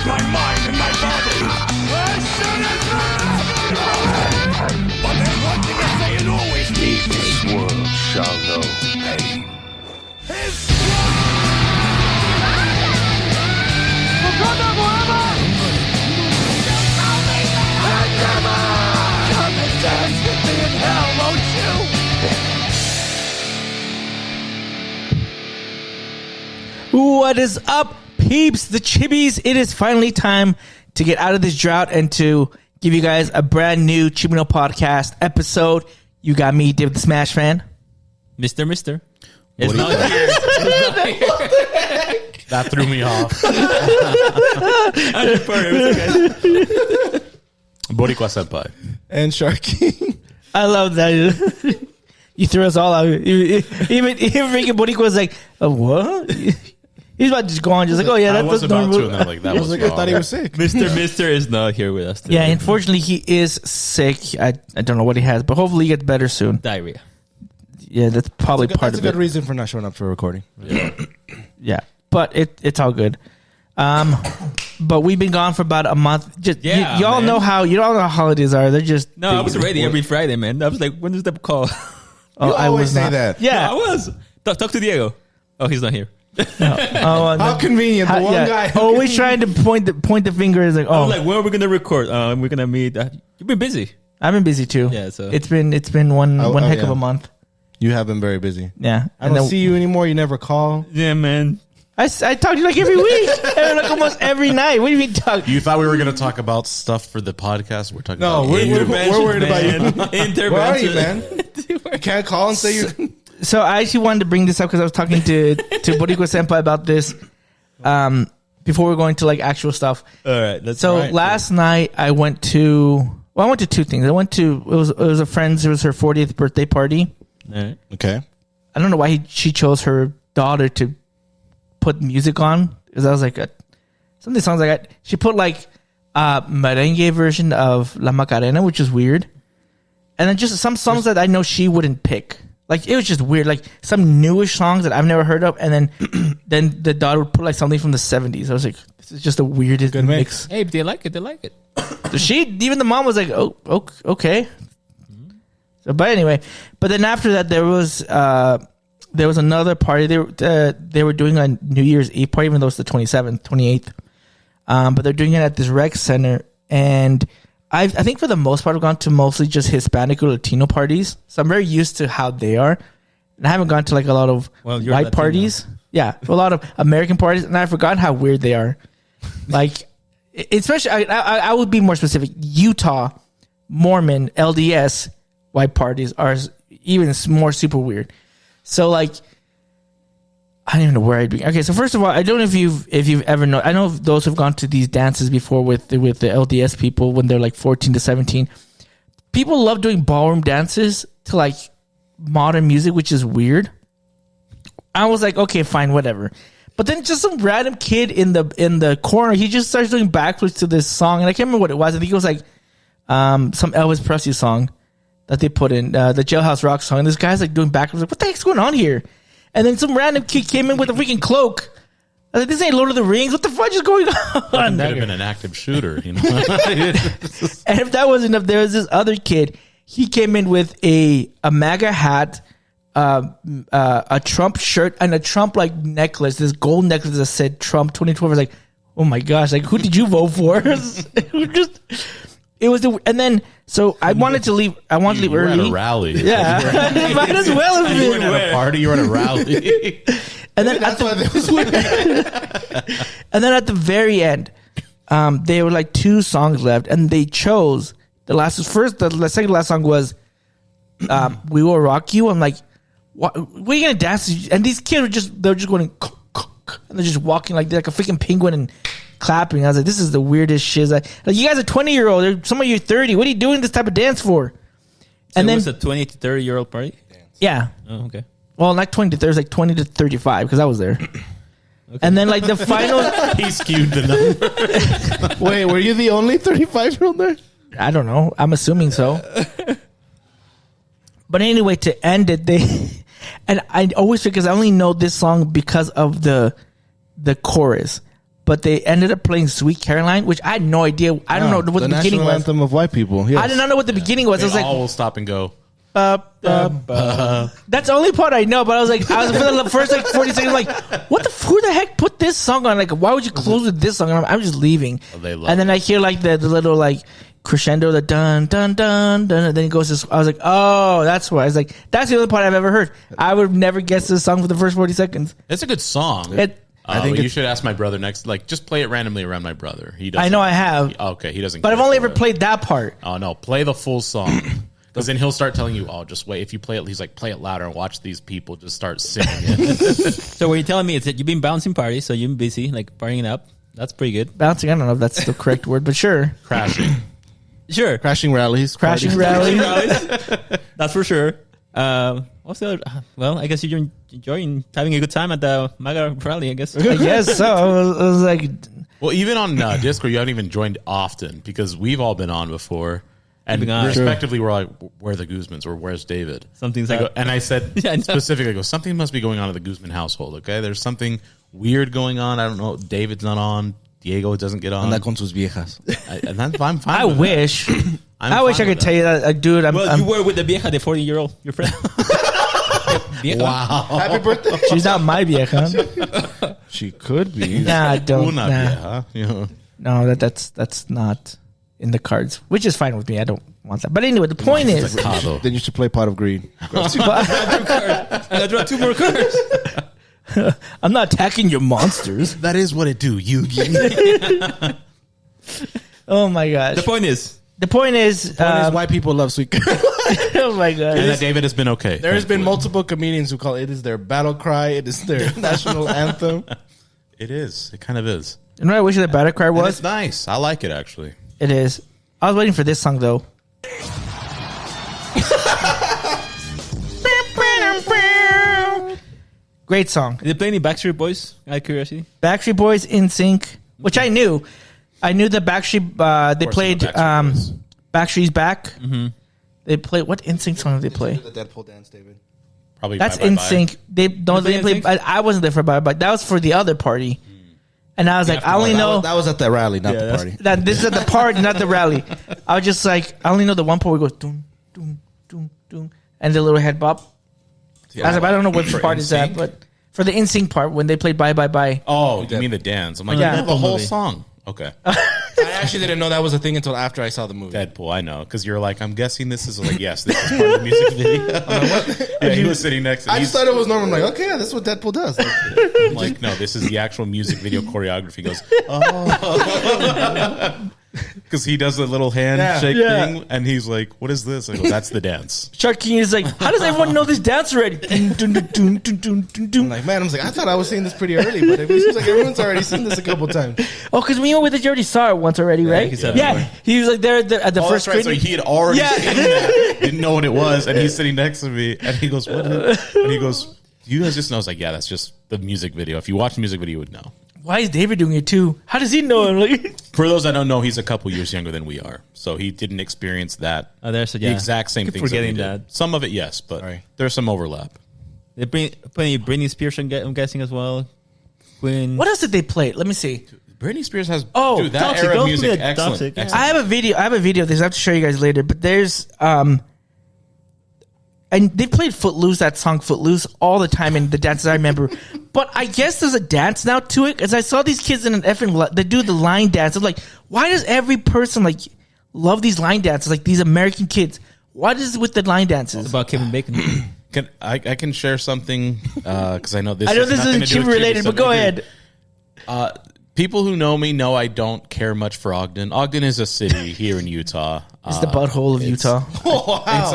with my mind and my body. But there's one thing I say and always keep. This world shall know pain. His come and dance with me in hell, won't you? What is up, peeps, the Chibis? It is finally time to get out of this drought and to give you guys a brand new Chibino podcast episode. You got me, Dave the Smash fan. Mister. It's not here. That threw me off. Boricua Senpai. And Sharky. I love that. You threw us all out. Even freaking Boricua was like, what? He's about to just go on, just like, oh yeah, I that's was about normal. to, and then like that was I wrong. thought he was sick. Mister is not here with us today. Yeah, unfortunately, he is sick. I don't know what he has, but hopefully he gets better soon. Diarrhea. Yeah, that's probably part That's a of good it. reason for not showing up for recording. Yeah, but it's all good. But we've been gone for about a month. Just Yeah, y'all man. know how holidays are. They're just No, I was ready every Friday, man. I was like, when is the call? Oh, You I always was say not. that. Yeah. No, I was. Talk to Diego. Oh, he's not here. How convenient. The one guy. Always trying to point the finger is like, I oh, was like, when are we gonna record? We're gonna meet. You've been busy. I've been busy too. Yeah, so- it's been one heck of a month. You have been very busy. Yeah, I don't see you anymore. You never call. Yeah, man. I talk to you like every week, like almost every night. What do you mean talk? You thought we were going to talk about stuff for the podcast? We're talking No, about we're worried about you. Intervention. Where are you, man? You can't call and say you. So I actually wanted to bring this up because I was talking to Boricua Senpai about this before we're going to like actual stuff. All right. Last night I went to two things. It was a friend's. It was her 40th birthday party. All right. Okay. I don't know why she chose her daughter to put music on, because I was like, some of the songs I got. She put like merengue version of La Macarena, which is weird, and then just some songs that I know she wouldn't pick. Like it was just weird, like some newish songs that I've never heard of, and then the daughter would put like something from the 70s. I was like, this is just the weirdest Good mix. Hey, but they like it. So even the mom was like, oh okay. So, but anyway, but then after that there was another party. They were doing a New Year's Eve party, even though it's the 27th, 28th. But they're doing it at this rec center, and I think for the most part I've gone to mostly just Hispanic or Latino parties, so I'm very used to how they are, and I haven't gone to like a lot of Well, white you're Latino. parties. Yeah, a lot of American parties, and I forgot how weird they are. Like, especially I would be more specific. Utah, Mormon, LDS white parties are even more super weird. So like, I don't even know where I'd be. Okay, so first of all, I don't know if you've ever known. I know those who've gone to these dances before with the LDS people when they're like 14 to 17. People love doing ballroom dances to like modern music, which is weird. I was like, okay, fine, whatever. But then just some random kid in the corner, he just starts doing backflips to this song, and I can't remember what it was. I think it was like some Elvis Presley song that they put in, the Jailhouse Rock song. And this guy's like doing backflips. Like, what the heck's going on here? And then some random kid came in with a freaking cloak. I was like, this ain't Lord of the Rings. What the fuck is going on? Could have been an active shooter, you know. And if that wasn't enough, there was this other kid. He came in with a MAGA hat, a Trump shirt, and a Trump like necklace. This gold necklace that said Trump 2012. I was like, oh my gosh, like who did you vote for? It was and then so I wanted to leave. I wanted to leave You were early. at a rally. Yeah, might as well have You been. weren't at a party. You were at a rally. And then at the very end, there were like two songs left, and they chose the second to last song was "We Will Rock You." I'm like, what are you gonna dance? And these kids they're just going, and they're just walking like they're like a freaking penguin and clapping. I was like, this is the weirdest shit. Like you guys are 20-year-old. Some of you are 30. What are you doing this type of dance for? So and then it was a 20 to 30-year-old party? Yeah. Oh, okay. Well, not 20 to 30. It was like 20 to 35 because I was there. Okay. And then like the final. He skewed the number. Wait, were you the only 35-year-old there? I don't know. I'm assuming so. But anyway, to end it, and I always, because I only know this song because of the chorus. but they ended up playing "Sweet Caroline," which I had no idea. I don't know what the beginning national was. anthem of white people. Yes. I did not know what the beginning was. I They was like, all will stop and go. that's the only part I know. But I was for the first like 40 seconds, like, who the heck put this song on? Like, why would you close with this song? And I'm just leaving. Oh, they love and then I hear like the little like crescendo, the dun dun dun dun, and then it goes this. I was like, oh, that's why. I was like, that's the only part I've ever heard. I would have never guessed this song for the first 40 seconds. It's a good song. I think you should ask my brother next. Like, just play it randomly around my brother. He doesn't. I know I have, Okay, he doesn't. but I've care only for ever it. played that part. Oh no, play the full song. Because then he'll start telling you, "Oh, just wait. If you play it, he's like, play it louder and watch these people just start singing it." So what you're telling me is that you've been bouncing parties, so you've been busy, like partying up. That's pretty good. Bouncing, I don't know if that's the correct word, but sure. Crashing. Sure. crashing rallies. Crashing parties. rally. That's for sure. What's the other? Well, I guess you're enjoying having a good time at the MAGA rally, I guess. I guess so. I was like, Well, even on Discord, you haven't even joined often because we've all been on before. And Been on. respectively, we're like, where are the Guzmans or where's David? Something's I go, up. and I said Yeah, I know. specifically, I go, something must be going on in the Guzman household, okay? There's something weird going on. I don't know. David's not on. Diego doesn't get on. Anda con sus viejas. And I'm fine. I with wish. that. I wish I fine could with tell you that, dude. Well, you were with the vieja, the 40-year-old, your friend. Vieja. Wow. Happy birthday. she's not my vieja. She could be. Nah, don't. Una Nah. vieja, you know. No, that's not in the cards, which is fine with me. I don't want that. But anyway, the point is, Then you should play Pot of Greed. I draw 2 more cards. I'm not attacking your monsters. That is what it do, Yugi. Oh my gosh. The point is, The point is, White people love Sweet Caroline. oh my god. And that David has been okay. There has been thankfully. multiple comedians who call it is their battle cry. It is their national anthem. It is. It kind of is. You know what I wish the battle cry And was? it's nice. I like it, actually. It is. I was waiting for this song though. Great song. did they play any Backstreet Boys? Out of curiosity. Backstreet Boys, In Sync, which I knew. I knew that Backstreet. They course, played the Backstreet Boys. Backstreet's Back. They played what In Sync song did they play? The Deadpool dance, David. Probably That's Bye Bye In Bye. Sync. They don't. They play didn't play. NSYNC? I wasn't there for Bye Bye. That was for the other party. And I was like, I only know That was at the rally, not the party. that this is at the party, not the rally. I was just like, I only know the one part where it goes doom, doom, doom, doom, and the little head bop. I was like, I don't know what For part is that, NSYNC? but for the In Sync part when they played Bye Bye Bye. Oh, you mean the dance? I'm like, Yeah. yeah, the whole movie. song. Okay. I actually didn't know that was a thing until after I saw the movie. Deadpool, I know. Because you're like, I'm guessing this is like, yes, this is part of the music video. Yeah, he was sitting next to me. I just thought it was normal. I'm like, okay, yeah, this is what Deadpool does. I'm like, no, this is the actual music video choreography. He goes, oh. Because he does the little handshake Yeah. thing, and he's like, what is this? I go, that's the dance. Shark King is like, how does everyone know this dance already? Doom, doom, doom, doom, doom, doom, doom. I'm like, man, I was like, I thought I was seeing this pretty early, but it seems like everyone's already seen this a couple times. Oh, because when you went with it, you already saw it once already, right? he saw it Yeah, before. he was like there at the Oh, first that's right. So screening. he had already Yeah. seen that, didn't know what it was, and he's sitting next to me, and he goes, what is it? And he goes, do you guys just know? I was like, yeah, that's just the music video. If you watch the music video, you would know. Why is David doing it too? How does he know? I'm like, For those that don't know, he's a couple years younger than we are, so he didn't experience that. Oh, there's The yeah. exact same Keep things. forgetting that we did. that. Some of it, yes, but Sorry. there's some overlap. They play Britney Spears, I'm guessing as well. Queen. what else did they play? Let me see. Britney Spears has Oh, dude, that Toxic. era of Don't music, forget excellent. Toxic, yeah. excellent. I have a video of this. I have to show you guys later. But there's and they played Footloose, that song Footloose, all the time in the dances I remember. But I guess there's a dance now to it, because I saw these kids in an effing they do the line dance. I'm like, why does every person like love these line dances? Like these American kids. What is it with the line dances? About Kevin Bacon. I can share something because I know this. I know has this nothing isn't to do Chibi with related, so but go maybe- ahead. People who know me know I don't care much for Ogden. Ogden is a city here in Utah. It's the butthole of Utah.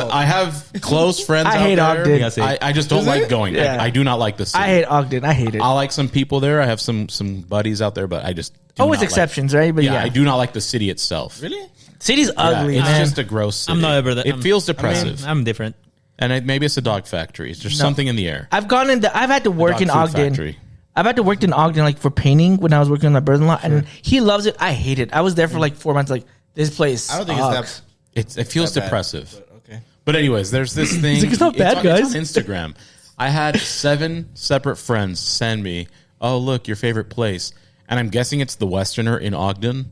I have close friends. I out hate there. Ogden. Yeah, same. I just don't like going. Yeah. I do not like the city. I hate Ogden. I hate it. I like some people there. I have some buddies out there, but I just do Always not like- exceptions, right? But yeah, yeah, I do not like the city itself. Really? City's ugly, it's man. just a gross city. I'm not ever that. It feels depressive, I'm different. and maybe it's a dog factory. It's just something in the air. I've gone in. I've had to work Dog in food Ogden. factory. I've had to work in Ogden like for painting when I was working on my brother-in-law, and he loves it. I hate it. I was there for like 4 months. Like this place. I don't think sucks. it's It feels that bad, depressive. but okay. But anyways, there's this thing. like, "It's not bad, it's guys." on Instagram. I had 7 separate friends send me, "Oh, look, your favorite place," and I'm guessing it's the Westerner in Ogden,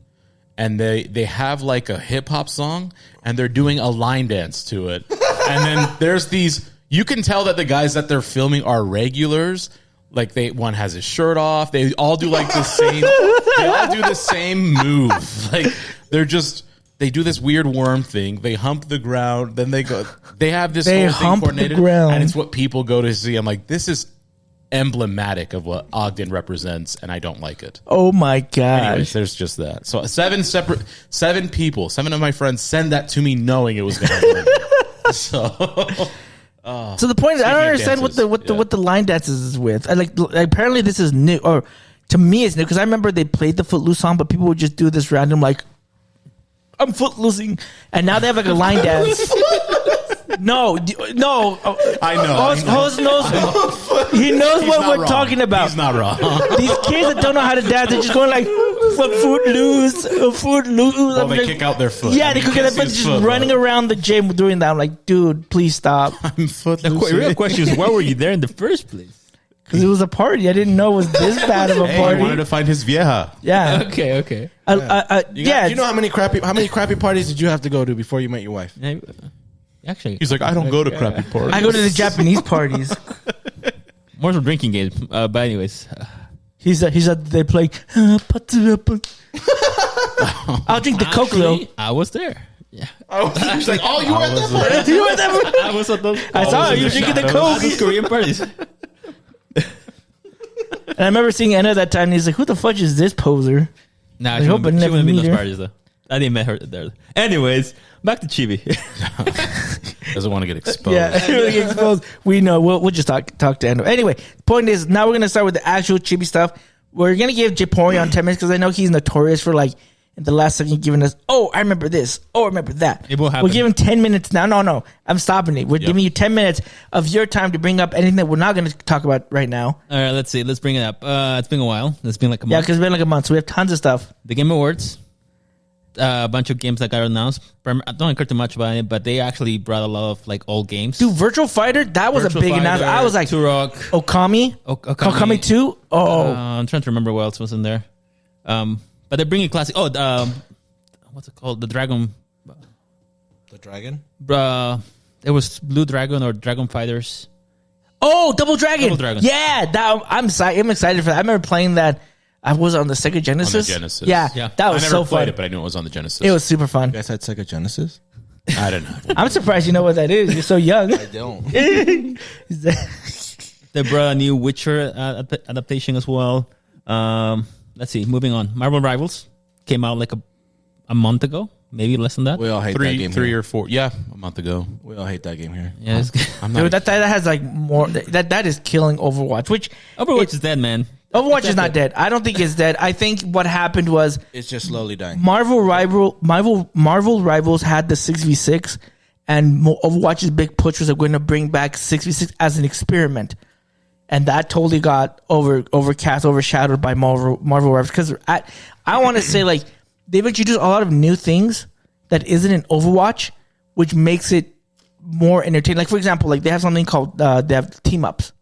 and they have like a hip hop song, and they're doing a line dance to it, and then there's these. You can tell that the guys that they're filming are regulars. Like one has his shirt off. They all do like the same. They all do the same move. Like they do this weird worm thing. They hump the ground. Then they go. They have this whole thing coordinated, and it's what people go to see. I'm like, this is emblematic of what Ogden represents, and I don't like it. Oh my gosh. Anyways, there's just that. So 7 people, 7 of my friends send that to me knowing it was going to happen. So the point is, I don't understand dances, what the line dances is with. Like apparently this is new, or to me it's new because I remember they played the Footloose song, but people would just do this random like, I'm footloosing, and now they have like a line dance. No. I know. Host knows. He knows what we're talking about. He's not wrong. These kids that don't know how to dance, they're just going like footloose. Well, they kick out their foot. Yeah, they kick out their foot, just running around the gym doing that. I'm like, dude, please stop. I'm footloose. The real question is, why were you there in the first place? Because it was a party. I didn't know it was this bad of a Hey, party. I wanted to find his vieja. Yeah. Okay. You know how many crappy parties did you have to go to before you met your wife? Actually, He's like, I don't go to crappy parties. I go to the Japanese parties. more of drrinking games. But anyways, They play. I'll drink the Coke though. I was there. Yeah, He's like, oh, you were at that party? You were there. I was at those. I saw you drinking the Coke. Those Korean parties. And I remember seeing Anna that time, and he's like, "Who the fudge is this poser?" Nah, I she hope I wouldn't never be in meet those her. parties though. I didn't met her there. Anyways, back to Chibi. Doesn't want to get exposed. Yeah, really exposed. We know. We'll just talk to Anna. Anyway, point is, now we're gonna start with the actual Chibi stuff. We're gonna give Japorean 10 minutes because I know he's notorious for like in the last second giving us, oh, I remember this, oh, I remember that. It will happen. We'll give him 10 minutes now. No, I'm stopping it. We're giving you 10 minutes of your time to bring up anything that we're not going to talk about right now. All right, let's see. Let's bring it up. It's been a while. It's been like a Yeah, month. because it's been like a month, so we have tons of stuff. The Game Awards. A bunch of games that got announced. I don't care too much about it, but they actually brought a lot of like old games. Dude, Virtual Fighter, that was Virtual a big Fighter, announcement. I was like, Turok. Okami? Okami 2? Oh. I'm trying to remember what else was in there. But they're bringing classic. Oh, what's it called? The Dragon. The dragon? It was Blue Dragon or Dragon Fighters. Oh, Double Dragon. Double Dragon. Yeah, I'm excited for that. I remember playing that. I was on the Sega Genesis. On the Genesis. Yeah, Yeah. that was I never so played fun. it, but I knew it was on the Genesis. It was super fun. You guys had Sega Genesis? I don't know. I'm surprised you know what that is. You're so young. I don't. They brought a new Witcher adaptation as well. Let's see. Moving on. Marvel Rivals came out like a month ago, maybe less than that. We all hate that game three here. or 4. Yeah, a month ago. We all hate that game here. Yeah, I'm not. Dude, that has like more. That is killing Overwatch. Which Overwatch is dead, man. Overwatch is not dead. I don't think it's dead. I think what happened was It's just slowly dying. Marvel Rivals had the 6v6, and Overwatch's big push was going to bring back 6v6 as an experiment, and that totally got overshadowed by Marvel Rivals. Because I want to say like they've introduced a lot of new things that isn't in Overwatch, which makes it more entertaining. Like for example, like they have something called they have team ups,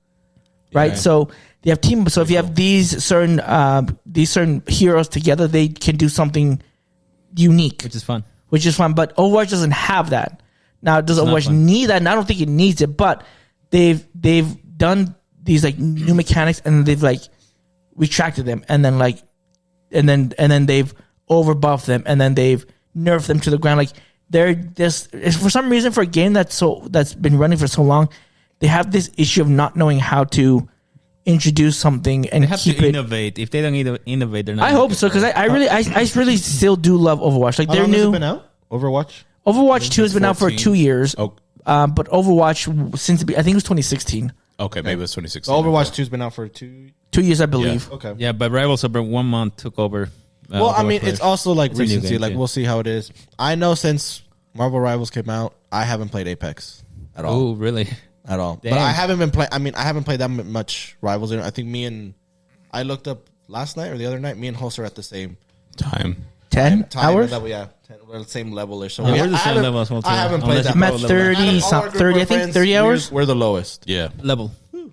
right? Yeah. So they have team ups. So if you have these certain heroes together, they can do something unique, Which is fun. But Overwatch doesn't have that. Now, does not Overwatch fun. need that? And I don't think it needs it. But they've done these like new mechanics, and they've like retracted them, and then they've overbuffed them, and then they've nerfed them to the ground. Like they're just for some reason, for a game that's been running for so long, they have this issue of not knowing how to introduce something and They have keep to it. innovate. If they don't innovate, they're not. I hope so, because I really still do love Overwatch. Like How they're long has it new. been out? Overwatch? Overwatch 2 has been out for 14. 2 years. Oh, But Overwatch I think it was 2016. okay. Maybe it was 2016. So Overwatch 2 has been out for 2... 2 years, I believe. Okay. Yeah, but Rivals over 1 month took over. Well, I Overwatch mean, players. it's also like It's a new recency. game, Like, too. we'll see how it is. I know since Marvel Rivals came out, I haven't played Apex at all. Oh, really? At all. Damn. But I haven't been playing... I mean, I haven't played that much Rivals. I think I looked up last night or the other night, me and Hulse are at the same time. 10 time hours? That we're the same level-ish. So Yeah, we- we're the I same haven't- level as well, too. I haven't played Unless that you I'm at much. level up. 30, Out of all our group 30, I of think, friends, 30 hours? We're the lowest. Yeah. Level.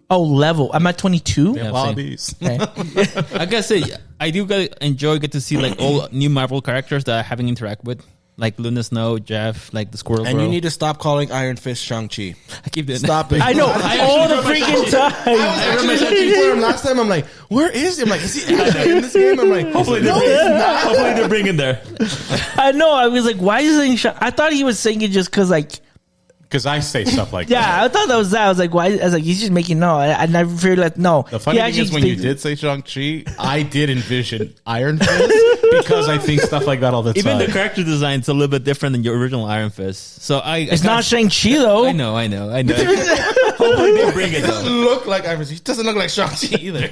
Oh, level. I'm at 22. Yeah, Wallabies. Okay. I gotta say, I do get to see like all new Marvel characters that I haven't interacted with, like Luna Snow, Jeff, like the Squirrel And Girl. you need to stop calling Iron Fist Shang-Chi. I keep doing Stop it. I know. All the freaking time. I was actually searching for him last time. I'm like, where is he? I'm like, is he actually in this game? I'm like, Hopefully they're bringing there. I know. I was like, why is he saying I thought he was saying it just because, like, Because I say stuff like yeah, that. I thought that was that. I was like, why? I was like, he's just making no. I never figured like, no. The funny He thing actually is when you thinks- did say Shang-Chi, I did envision Iron Fist because I think stuff like that all the Even time. the character design's a little bit different than your original Iron Fist. So It's not Shang-Chi, though. I know. Hopefully they bring it he doesn't though. look like Iron Fist. He doesn't look like Shang-Chi either.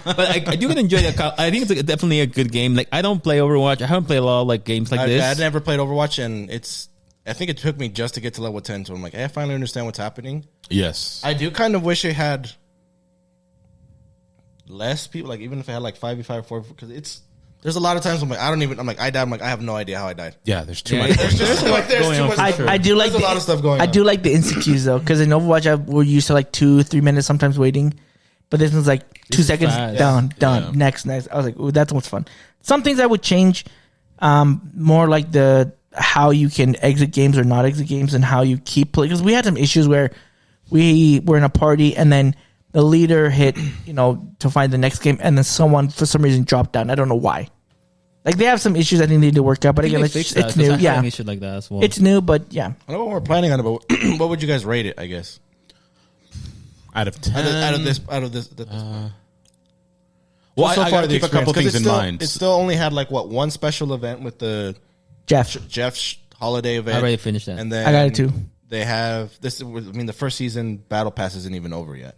But I do enjoy that. I think it's definitely a good game. Like I don't play Overwatch. I haven't played a lot of like games like this. I never played Overwatch, and I think it took me just to get to level 10. So I'm like, I finally understand what's happening. Yes. I do kind of wish it had less people. Like even if it had like 5v5 4, because there's a lot of times I'm like, I died. I'm like, I have no idea how I died. Yeah, there's too Yeah, much. yeah. There's too much. There's Going too on much. for I, sure. I do like There's a lot of stuff going I on. do like the instant queues though, because in Overwatch we're used to like 2-3 minutes sometimes waiting, but this one's like 2 seconds fast. done. Yeah. Next. I was like, ooh, that's what's fun. Some things I would change, more like the how you can exit games or not exit games, and how you keep playing. Because we had some issues where we were in a party and then the leader hit, to find the next game, and then someone for some reason dropped down. I don't know why. Like they have some issues I think they need to work out, but again, it's new. Yeah, shit like that as well. it's new, but yeah. I know what we're planning on it, but what would you guys rate it? I guess Out of 10. out of this. Well, so I far gotta the keep a couple experience, 'cause things in mind. It still only had like one special event with the Jeff, holiday event. I already finished that. And then I got it too. They have this. I mean, the first season battle pass isn't even over yet.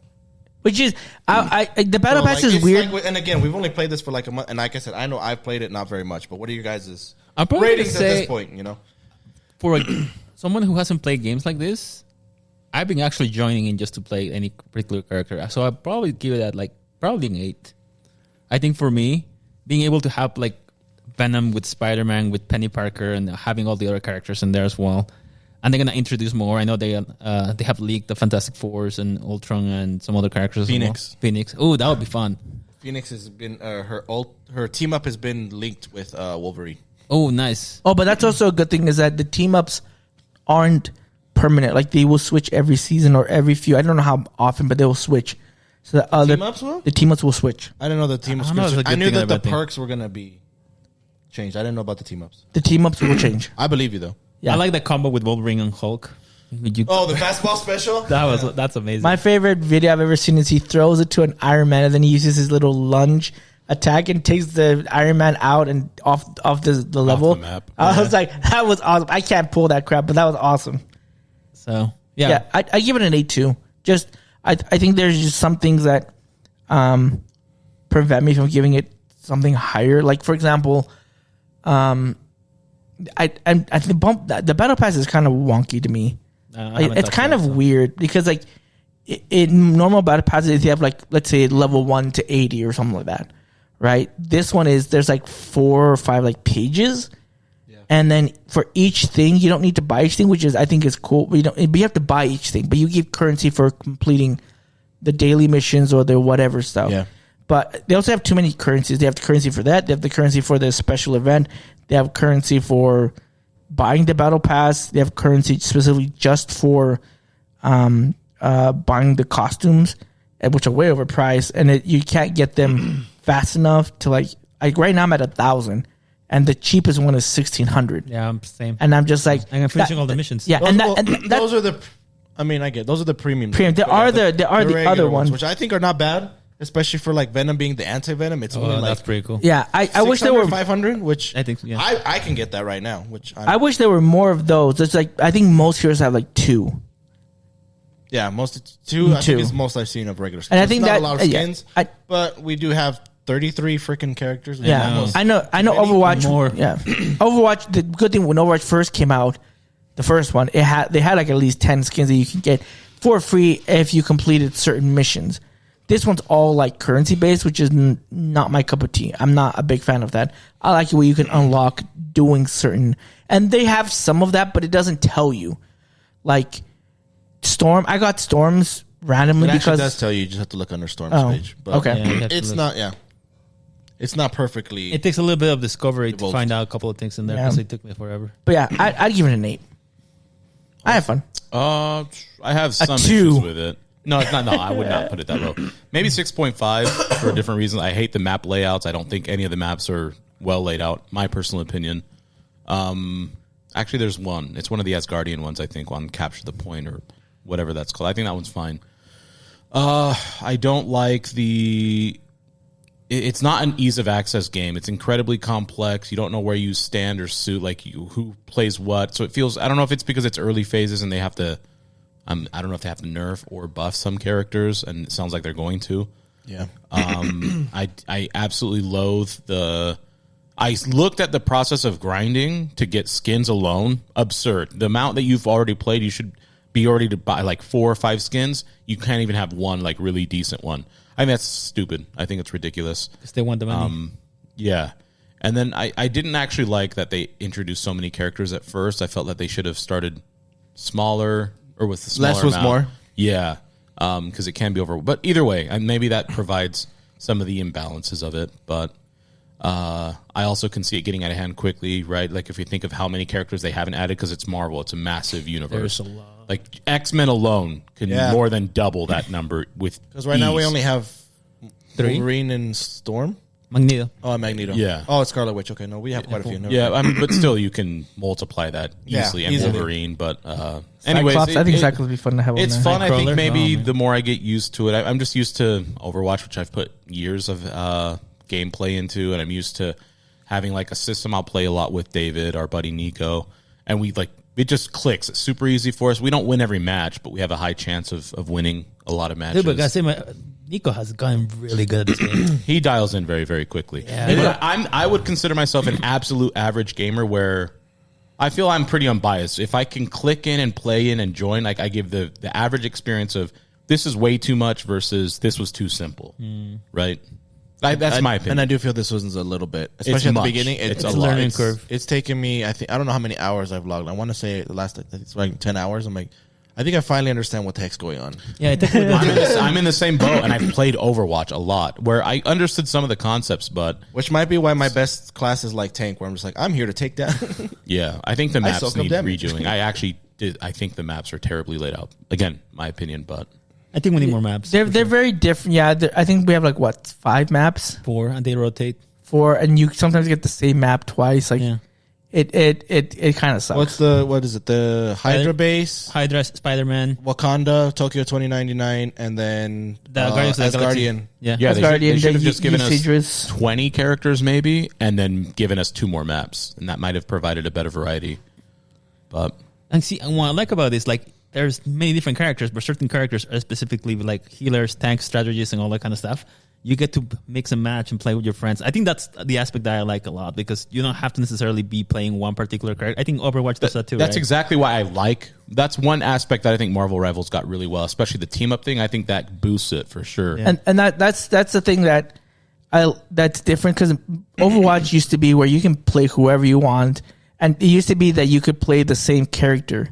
Which is, the battle So, pass like, is it's weird. like- and again, we've only played this for like a month. And like I said, I know I've played it not very much. But what are you guys' I'm probably ratings gonna at say this point? for someone who hasn't played games like this, I've been actually joining in just to play any particular character. So I'd probably give it at probably an 8. I think for me, being able to have like Venom with Spider-Man, with Penny Parker, and having all the other characters in there as well. And they're gonna introduce more. I know they have leaked the Fantastic Fours and Ultron and some other characters. Phoenix. As well. Phoenix. Oh, that would be fun. Phoenix has been her team up has been linked with Wolverine. Oh, nice. Oh, but that's also a good thing is that the team ups aren't permanent. Like they will switch every season or every few. I don't know how often, but they will switch. So the other Team ups will? the team ups will switch. I didn't know the team ups. I don't know if it's a I good knew thing or that a the bad thing. perks were gonna be changed. I didn't know about the team ups. The team ups will change. I believe you though. Yeah. I like that combo with Wolverine and Hulk. Would you? Oh, the fastball special. That's amazing. My favorite video I've ever seen is he throws it to an Iron Man and then he uses his little lunge attack and takes the Iron Man out and off the level. the map. I was like, that was awesome. I can't pull that crap, but that was awesome. So Yeah, I give it an 8 too. Just I think there's just some things that prevent me from giving it something higher. Like for example, I think the battle pass is kind of wonky to me. It's kind of weird because like in normal battle passes you have like let's say level 1 to 80 or something like that, right? This one is there's like 4 or 5 like pages. And then for each thing, you don't need to buy each thing, which is I think is cool. But you have to buy each thing, but you give currency for completing the daily missions or the whatever stuff. Yeah. But they also have too many currencies. They have the currency for that. They have the currency for the special event. They have currency for buying the battle pass. They have currency specifically just for buying the costumes, which are way overpriced, and you can't get them fast enough to like right now I'm at 1,000. And the cheapest one is 1,600. Yeah, I'm same. And I'm just like, I'm finishing all the missions. Yeah, Those are the. I mean, I get those are the premium. Premium. There are the regular other ones. which I think are not bad, especially for like Venom being the anti Venom. It's only Oh, like that's pretty cool. Yeah, I wish there were 500, which I think so, yeah. I can get that right now. Which I wish there were more of those. It's like I think most heroes have like 2. yeah, most two. I Two. think is most I've seen of regular skins. And I It's think not that- a lot of yeah, skins, I- but we do have 33 freaking characters. Yeah, Almost. I know. Overwatch. more. Yeah, Overwatch. The good thing when Overwatch first came out, the first one, they had like at least 10 skins that you can get for free if you completed certain missions. This one's all like currency based, which is not my cup of tea. I'm not a big fan of that. I like it where you can unlock doing certain, and they have some of that, but it doesn't tell you. Like Storm, I got Storm's randomly It actually because does tell you. You just have to look under Storm's Oh, page. But okay. Yeah, you have to it's look. not. Yeah, it's not perfectly. It takes a little bit of discovery to Evolved. find out a couple of things in there Yeah. because it took me forever. But yeah, I'd give it an 8. I have fun. I have some 2. issues with it. No, it's not. No, I would not put it that low. Maybe 6.5 for different reasons. I hate the map layouts. I don't think any of the maps are well laid out. My personal opinion. Actually, there's one. It's one of the Asgardian ones. I think on Capture the Point or whatever that's called. I think that one's fine. I don't like the. It's not an ease of access game. It's incredibly complex. You don't know where you stand or suit, like who plays what. So it feels. I don't know if it's because it's early phases and they have to. I don't know if they have to nerf or buff some characters, and it sounds like they're going to. Yeah. I absolutely loathe the. I looked at the process of grinding to get skins alone. Absurd. The amount that you've already played, you should be already to buy like 4 or 5 skins. You can't even have one like really decent one. I think that's stupid. I think it's ridiculous. Because they want the money. Yeah. And then I didn't actually like that they introduced so many characters at first. I felt that they should have started smaller or with the smaller Less was amount. more. Yeah. Because it can be over. But either way, and maybe that provides some of the imbalances of it. But I also can see it getting out of hand quickly, right? Like if you think of how many characters they haven't added, because it's Marvel, it's a massive universe. There's a lot. Like X-Men alone can Yeah. more than double that number with Because right now we ease. only have 3? Wolverine and Storm. Magneto. Oh, and Magneto. Yeah. Oh, it's Scarlet Witch. Okay, no, we have quite a few. Never Yeah, mind. I mean, but still, you can multiply that Yeah, easily, and easily. Wolverine. But anyways, Cyclops, I think Cyclops would be fun to have on it's there. fun. I think Nightcrawler? maybe Oh, man. the more I get used to it, I'm just used to Overwatch, which I've put years of gameplay into, and I'm used to having like a system. I'll play a lot with David, our buddy Nico, and we like it just clicks. It's super easy for us. We don't win every match, but we have a high chance of winning a lot of matches. Dude, but I say Nico has gotten really good at this game. He dials in very, very quickly. Yeah. But I would consider myself an absolute average gamer where I feel I'm pretty unbiased. If I can click in and play in and join, like I give the average experience of this is way too much versus this was too simple, right? That's my opinion. And I do feel this was a little bit, especially at much. the beginning. It's a lot. learning It's- curve. It's taken me. I don't know how many hours I've logged. I want to say the last. It's like 10 hours. I'm like, I think I finally understand what the heck's going on. Yeah, it took me I'm in the same boat, and I've played Overwatch a lot, where I understood some of the concepts, but Which might be why my best class is like tank, where I'm just like, I'm here to take down. yeah, I think the maps soak up need damage. redoing. I think the maps are terribly laid out. Again, my opinion, but I think we need more maps. They're very different. Yeah, I think we have like what 5 maps, 4, and they rotate. 4, and you sometimes get the same map twice. Like Yeah. it kind of sucks. what is it? The Hydra base, Hydra, Spider-Man, Wakanda, Tokyo 2099, and then the Guardians of the Galaxy. Asgardian. Yeah. yeah, they should have the just given us Usages. 20 characters maybe, and then given us 2 more maps, and that might have provided a better variety. But And see, what I like about this, like, there's many different characters, but certain characters are specifically like healers, tanks, strategists, and all that kind of stuff. You get to mix and match and play with your friends. I think that's the aspect that I like a lot because you don't have to necessarily be playing one particular character. I think Overwatch does that too. that's right? exactly why I like. That's one aspect that I think Marvel Rivals got really well, especially the team up thing. I think that boosts it for sure. Yeah. And that's the thing that's different because Overwatch used to be where you can play whoever you want, and it used to be that you could play the same character.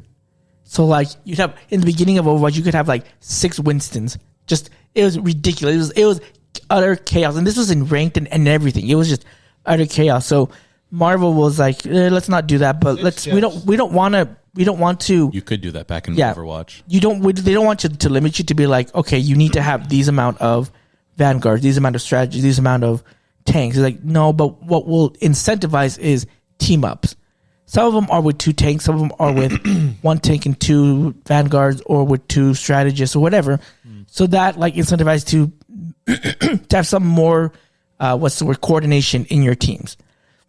So like you'd have in the beginning of Overwatch, you could have like 6 Winstons. Just it was ridiculous. It was utter chaos, and this was in ranked and everything. It was just utter chaos. So Marvel was like, let's not do that, but we don't want to. You could do that back in Yeah. Overwatch. They don't want you to limit you to be like, okay, you need to have these amount of vanguards, these amount of strategies, these amount of tanks. It's like, no, but what will incentivize is team ups. Some of them are with 2 tanks, some of them are with 1 tank and 2 vanguards, or with 2 strategists or whatever. So that like incentivizes to have some more coordination in your teams.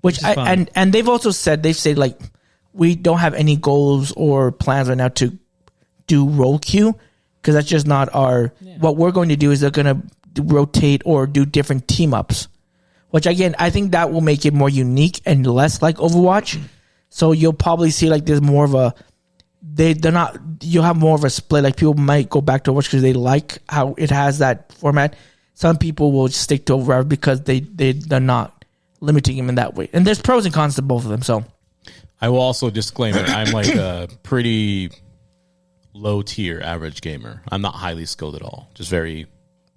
Which is fun. and they've also said like we don't have any goals or plans right now to do role queue because that's just not our. What we're going to do is they're going to rotate or do different team ups, which again I think that will make it more unique and less like Overwatch. So you'll probably see like there's more of a you'll have more of a split. Like people might go back to Overwatch because they like how it has that format. Some people will stick to Overwatch because they're not limiting him in that way. And there's pros and cons to both of them. So I will also disclaim that I'm like a pretty low tier average gamer. I'm not highly skilled at all. Just very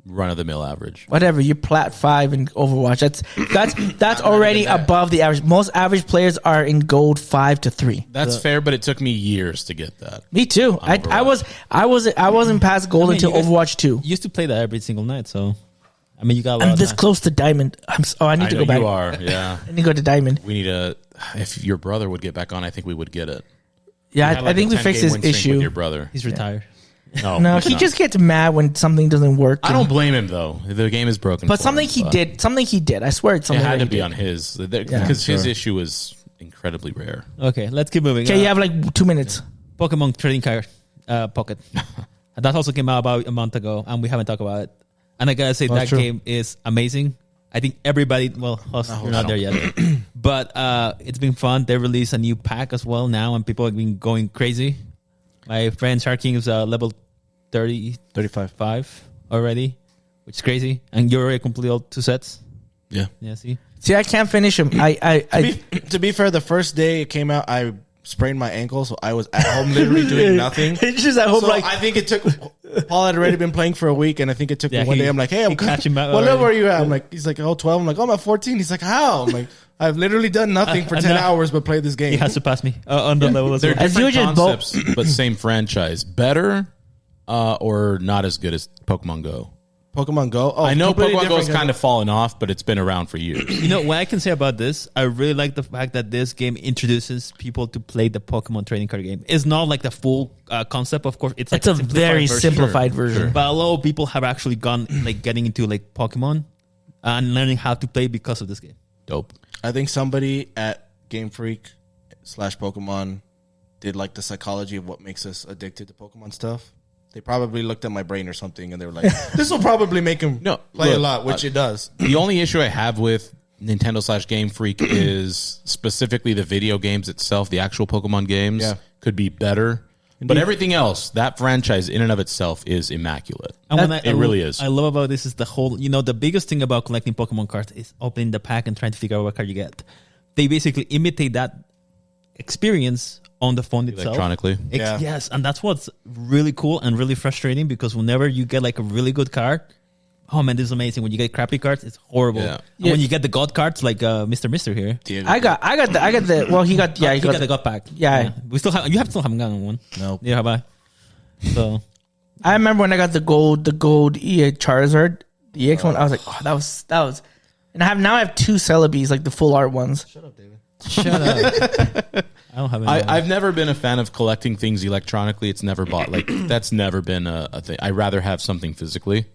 run of the mill average. Whatever, you're plat 5 in Overwatch. That's already above the average. Most average players are in gold 5 to 3. That's fair, but it took me years to get that. Me too. I wasn't past gold until you guys Overwatch 2. You used to play that every single night, so I mean, you got a lot I'm of this time. close to diamond. I need to know go back. You are, yeah. I need to go to diamond. We need a. If your brother would get back on, I think we would get it. Yeah, We had, I think a we fixed 10-game this win streak issue. with your brother. He's retired. No, he's he not. just gets mad when something doesn't work. I don't blame him though. The game is broken. But for something him, he did. I swear it's It something had to that he be did. on his because his issue is incredibly rare. Okay, let's keep moving. Okay, you have like 2 minutes. Pokemon Trading Card Pocket. That also came out about a month ago, and we haven't talked about it. And I gotta say, that true. game is amazing. I think everybody, well, us, you're not there yet. But it's been fun. They released a new pack as well now, and people have been going crazy. My friend Shark King is level 35 already, which is crazy. And you already completed all 2 sets. Yeah. Yeah, see? See, I can't finish him. To be fair, the first day it came out, I sprained my ankle, so I was at home literally doing nothing. It's just I hope So I think it took. Paul had already been playing for a week, and I think it took me one day. I'm like, "Hey, I'm catching him out what level are already. you at?" I'm like, "He's like, oh, 12." I'm like, "Oh, I'm at 14." He's like, "How?" I'm like, "I've literally done nothing for 10 now- hours but play this game." He has to pass me on the level as They're well. As you different just concepts, but same franchise. Better or not as good as Pokemon Go? Pokemon Go. Oh, I know completely Pokemon Go's different kind of fallen off, but it's been around for years. You know what I can say about this? I really like the fact that this game introduces people to play the Pokemon trading card game. It's not like the full concept, of course. It's like it's a very version. simplified version. But a lot of people have actually gone like getting into like Pokemon and learning how to play because of this game. Dope. I think somebody at Game Freak / Pokemon did like the psychology of what makes us addicted to Pokemon stuff. They probably looked at my brain or something, and they were like, "This will probably make him play a lot," which it does. The only issue I have with Nintendo / Game Freak is specifically the video games itself. The actual Pokemon games could be better. But everything else, that franchise in and of itself is immaculate. And It really is. I love about this is the whole, the biggest thing about collecting Pokemon cards is opening the pack and trying to figure out what card you get. They basically imitate that experience on the phone itself. Electronically. Yes, and that's what's really cool and really frustrating because whenever you get like a really good card, oh man, this is amazing. When you get crappy cards, it's horrible. Yeah. And when you get the God cards, like Mr. here, I got the. Well, he got. Yeah, he got the God pack. Yeah. We still have. Still haven't gotten one. No. Yeah, have I? So I remember when I got the gold Charizard, the EX one. I was like, oh, that was. And I have 2 Celebes, like the full art ones. Shut up, David. shut up. I don't have any. I've never been a fan of collecting things electronically. It's never bought. Like, that's never been a thing. I'd rather have something physically.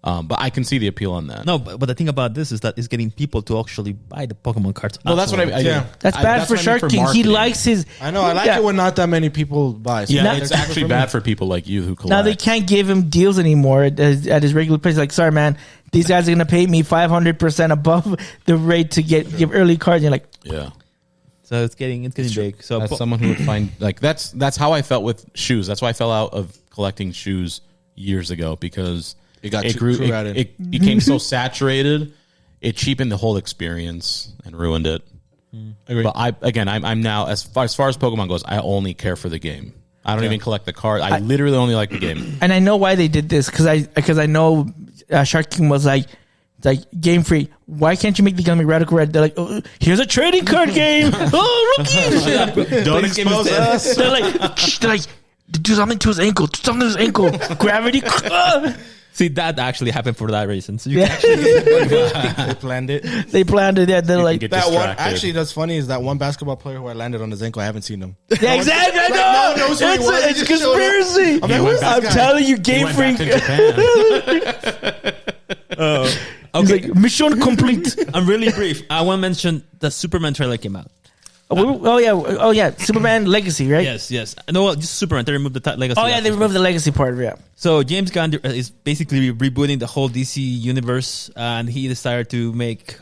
But I can see the appeal on that. No, but the thing about this is that it's getting people to actually buy the Pokemon cards. Well, that's what I mean. Yeah. That's bad for what I mean Shark for King. He marketing. likes his. I know. I like Yeah. it when not that many people buy. So Yeah, that's it's good actually for me. bad for people like you who collect. Now they can't give him deals anymore at his regular price. Like, sorry, man, these guys are gonna pay me 500% above the rate to give early cards. You're like, Yeah. So it's getting big. So That's someone who would find like that's how I felt with shoes. That's why I fell out of collecting shoes years ago because It got it too grew. crowded. It became so saturated. It cheapened the whole experience and ruined it. Agreed. But I'm now as far as Pokemon goes, I only care for the game. I don't even collect the card. I literally only like the game. and I know why they did this because I know Shark King was like Game Freak. Why can't you make the Gummy Radical Red? They're like, oh, here's a trading card game. Oh, rookies! Don't expose us. They're like, do something to his ankle. Do something to his ankle. Gravity. see, that actually happened for that reason. So you Yeah. They planned it. They planned it. Yeah, they're You like, can get That one distracted. actually, that's funny. Is that one basketball player who I landed on his ankle? I haven't seen him. yeah, exactly. I Like, know. no one knows who he was. He It's just showed up. conspiracy. I'm like, who's I'm this guy? telling you, He Game went back Freak. to Japan. okay. He's like, mission complete. I'm really brief. I want to mention the Superman trailer came out. Oh yeah, Superman Legacy, right? Yes. No, well, just Superman. They removed the legacy. Oh yeah, they removed the Legacy part of it. Yeah. So James Gunn is basically rebooting the whole DC universe, and he decided to make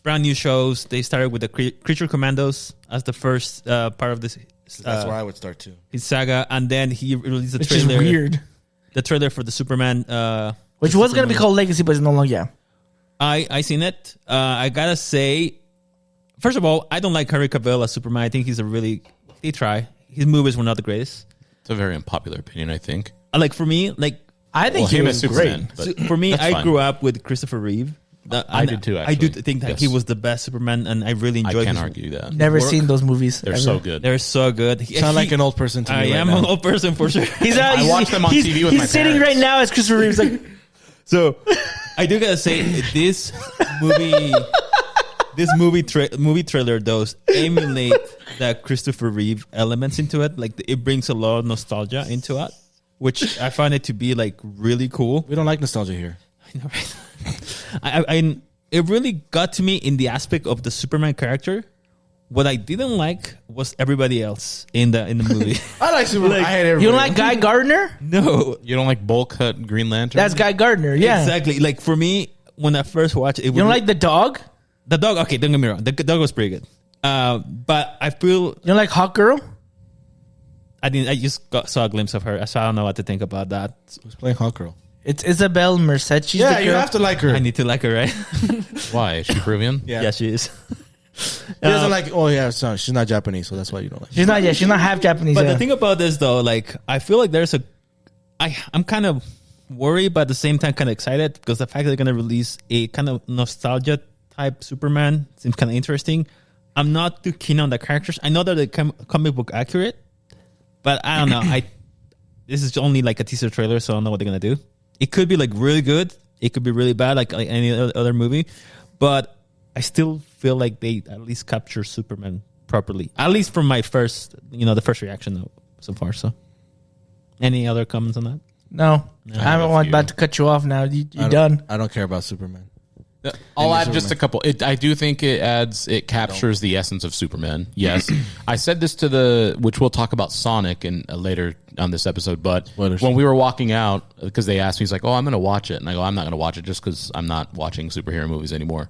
brand new shows. They started with the Creature Commandos as the first part of this. That's where I would start too. His saga, and then he released the Which is trailer. weird. The trailer for the Superman, Which was gonna be called Legacy, but it's no longer. Yeah. I seen it. I gotta say, first of all, I don't like Henry Cavill as Superman. I think he's they try. His movies were not the greatest. It's a very unpopular opinion, I think. Like for me, like I think he him was as great. Superman, but for me, that's I fine. grew up with Christopher Reeve. I did too, I do actually. think that Yes. he was the best Superman, and I really I enjoyed. can't his argue that. Never work. seen those movies. They're ever. so good. They're so good. Sound like an old person to me. I right am now. an old person for sure. I watch them on TV with he's my sitting parents. right now as Christopher Reeves. Like, So I do gotta say this movie trailer does emulate that Christopher Reeve elements into it. Like it brings a lot of nostalgia into it, which I find it to be like really cool. We don't like nostalgia here. I know, right? I it really got to me in the aspect of the Superman character. What I didn't like was everybody else in the movie. I like Superman. I hate everybody. you don't like Guy Gardner? No, You don't like bowl cut Green Lantern? That's Guy Gardner. Yeah. exactly. Like for me, when I first watched it, You don't like the dog? the dog. Okay, don't get me wrong. The dog was pretty good. But I feel You don't like Hawk Girl? I didn't. I just saw a glimpse of her, so I don't know what to think about that. Who's playing Hawk Girl? It's Isabel Merced. She's Yeah, the you girl. have to like her. I need to like her, right? Why? Is she Peruvian? Yeah, she is. He doesn't like. Oh yeah, so she's not Japanese, so that's why you don't like. She's not. Yeah, she's not half Japanese. But yeah. the thing about this, though, like I feel like there's I'm kind of worried, but at the same time, kind of excited because the fact that they're gonna release a kind of nostalgia type Superman seems kind of interesting. I'm not too keen on the characters. I know that they're comic book accurate, but I don't know. This is only like a teaser trailer, so I don't know what they're gonna do. It could be like really good. It could be really bad, like any other movie. But I still feel like they at least capture Superman properly. At least from my first, the first reaction so far. So, any other comments on that? no, have a I'm few. about to cut you off now. You're done. I don't care about Superman. I'll Maybe add just a couple. I do think it captures the essence of Superman. Yes. I said this which we'll talk about Sonic in later on this episode, but Spoilers. when we were walking out, because they asked me, he's like, oh, I'm going to watch it. And I go, I'm not going to watch it just because I'm not watching superhero movies anymore.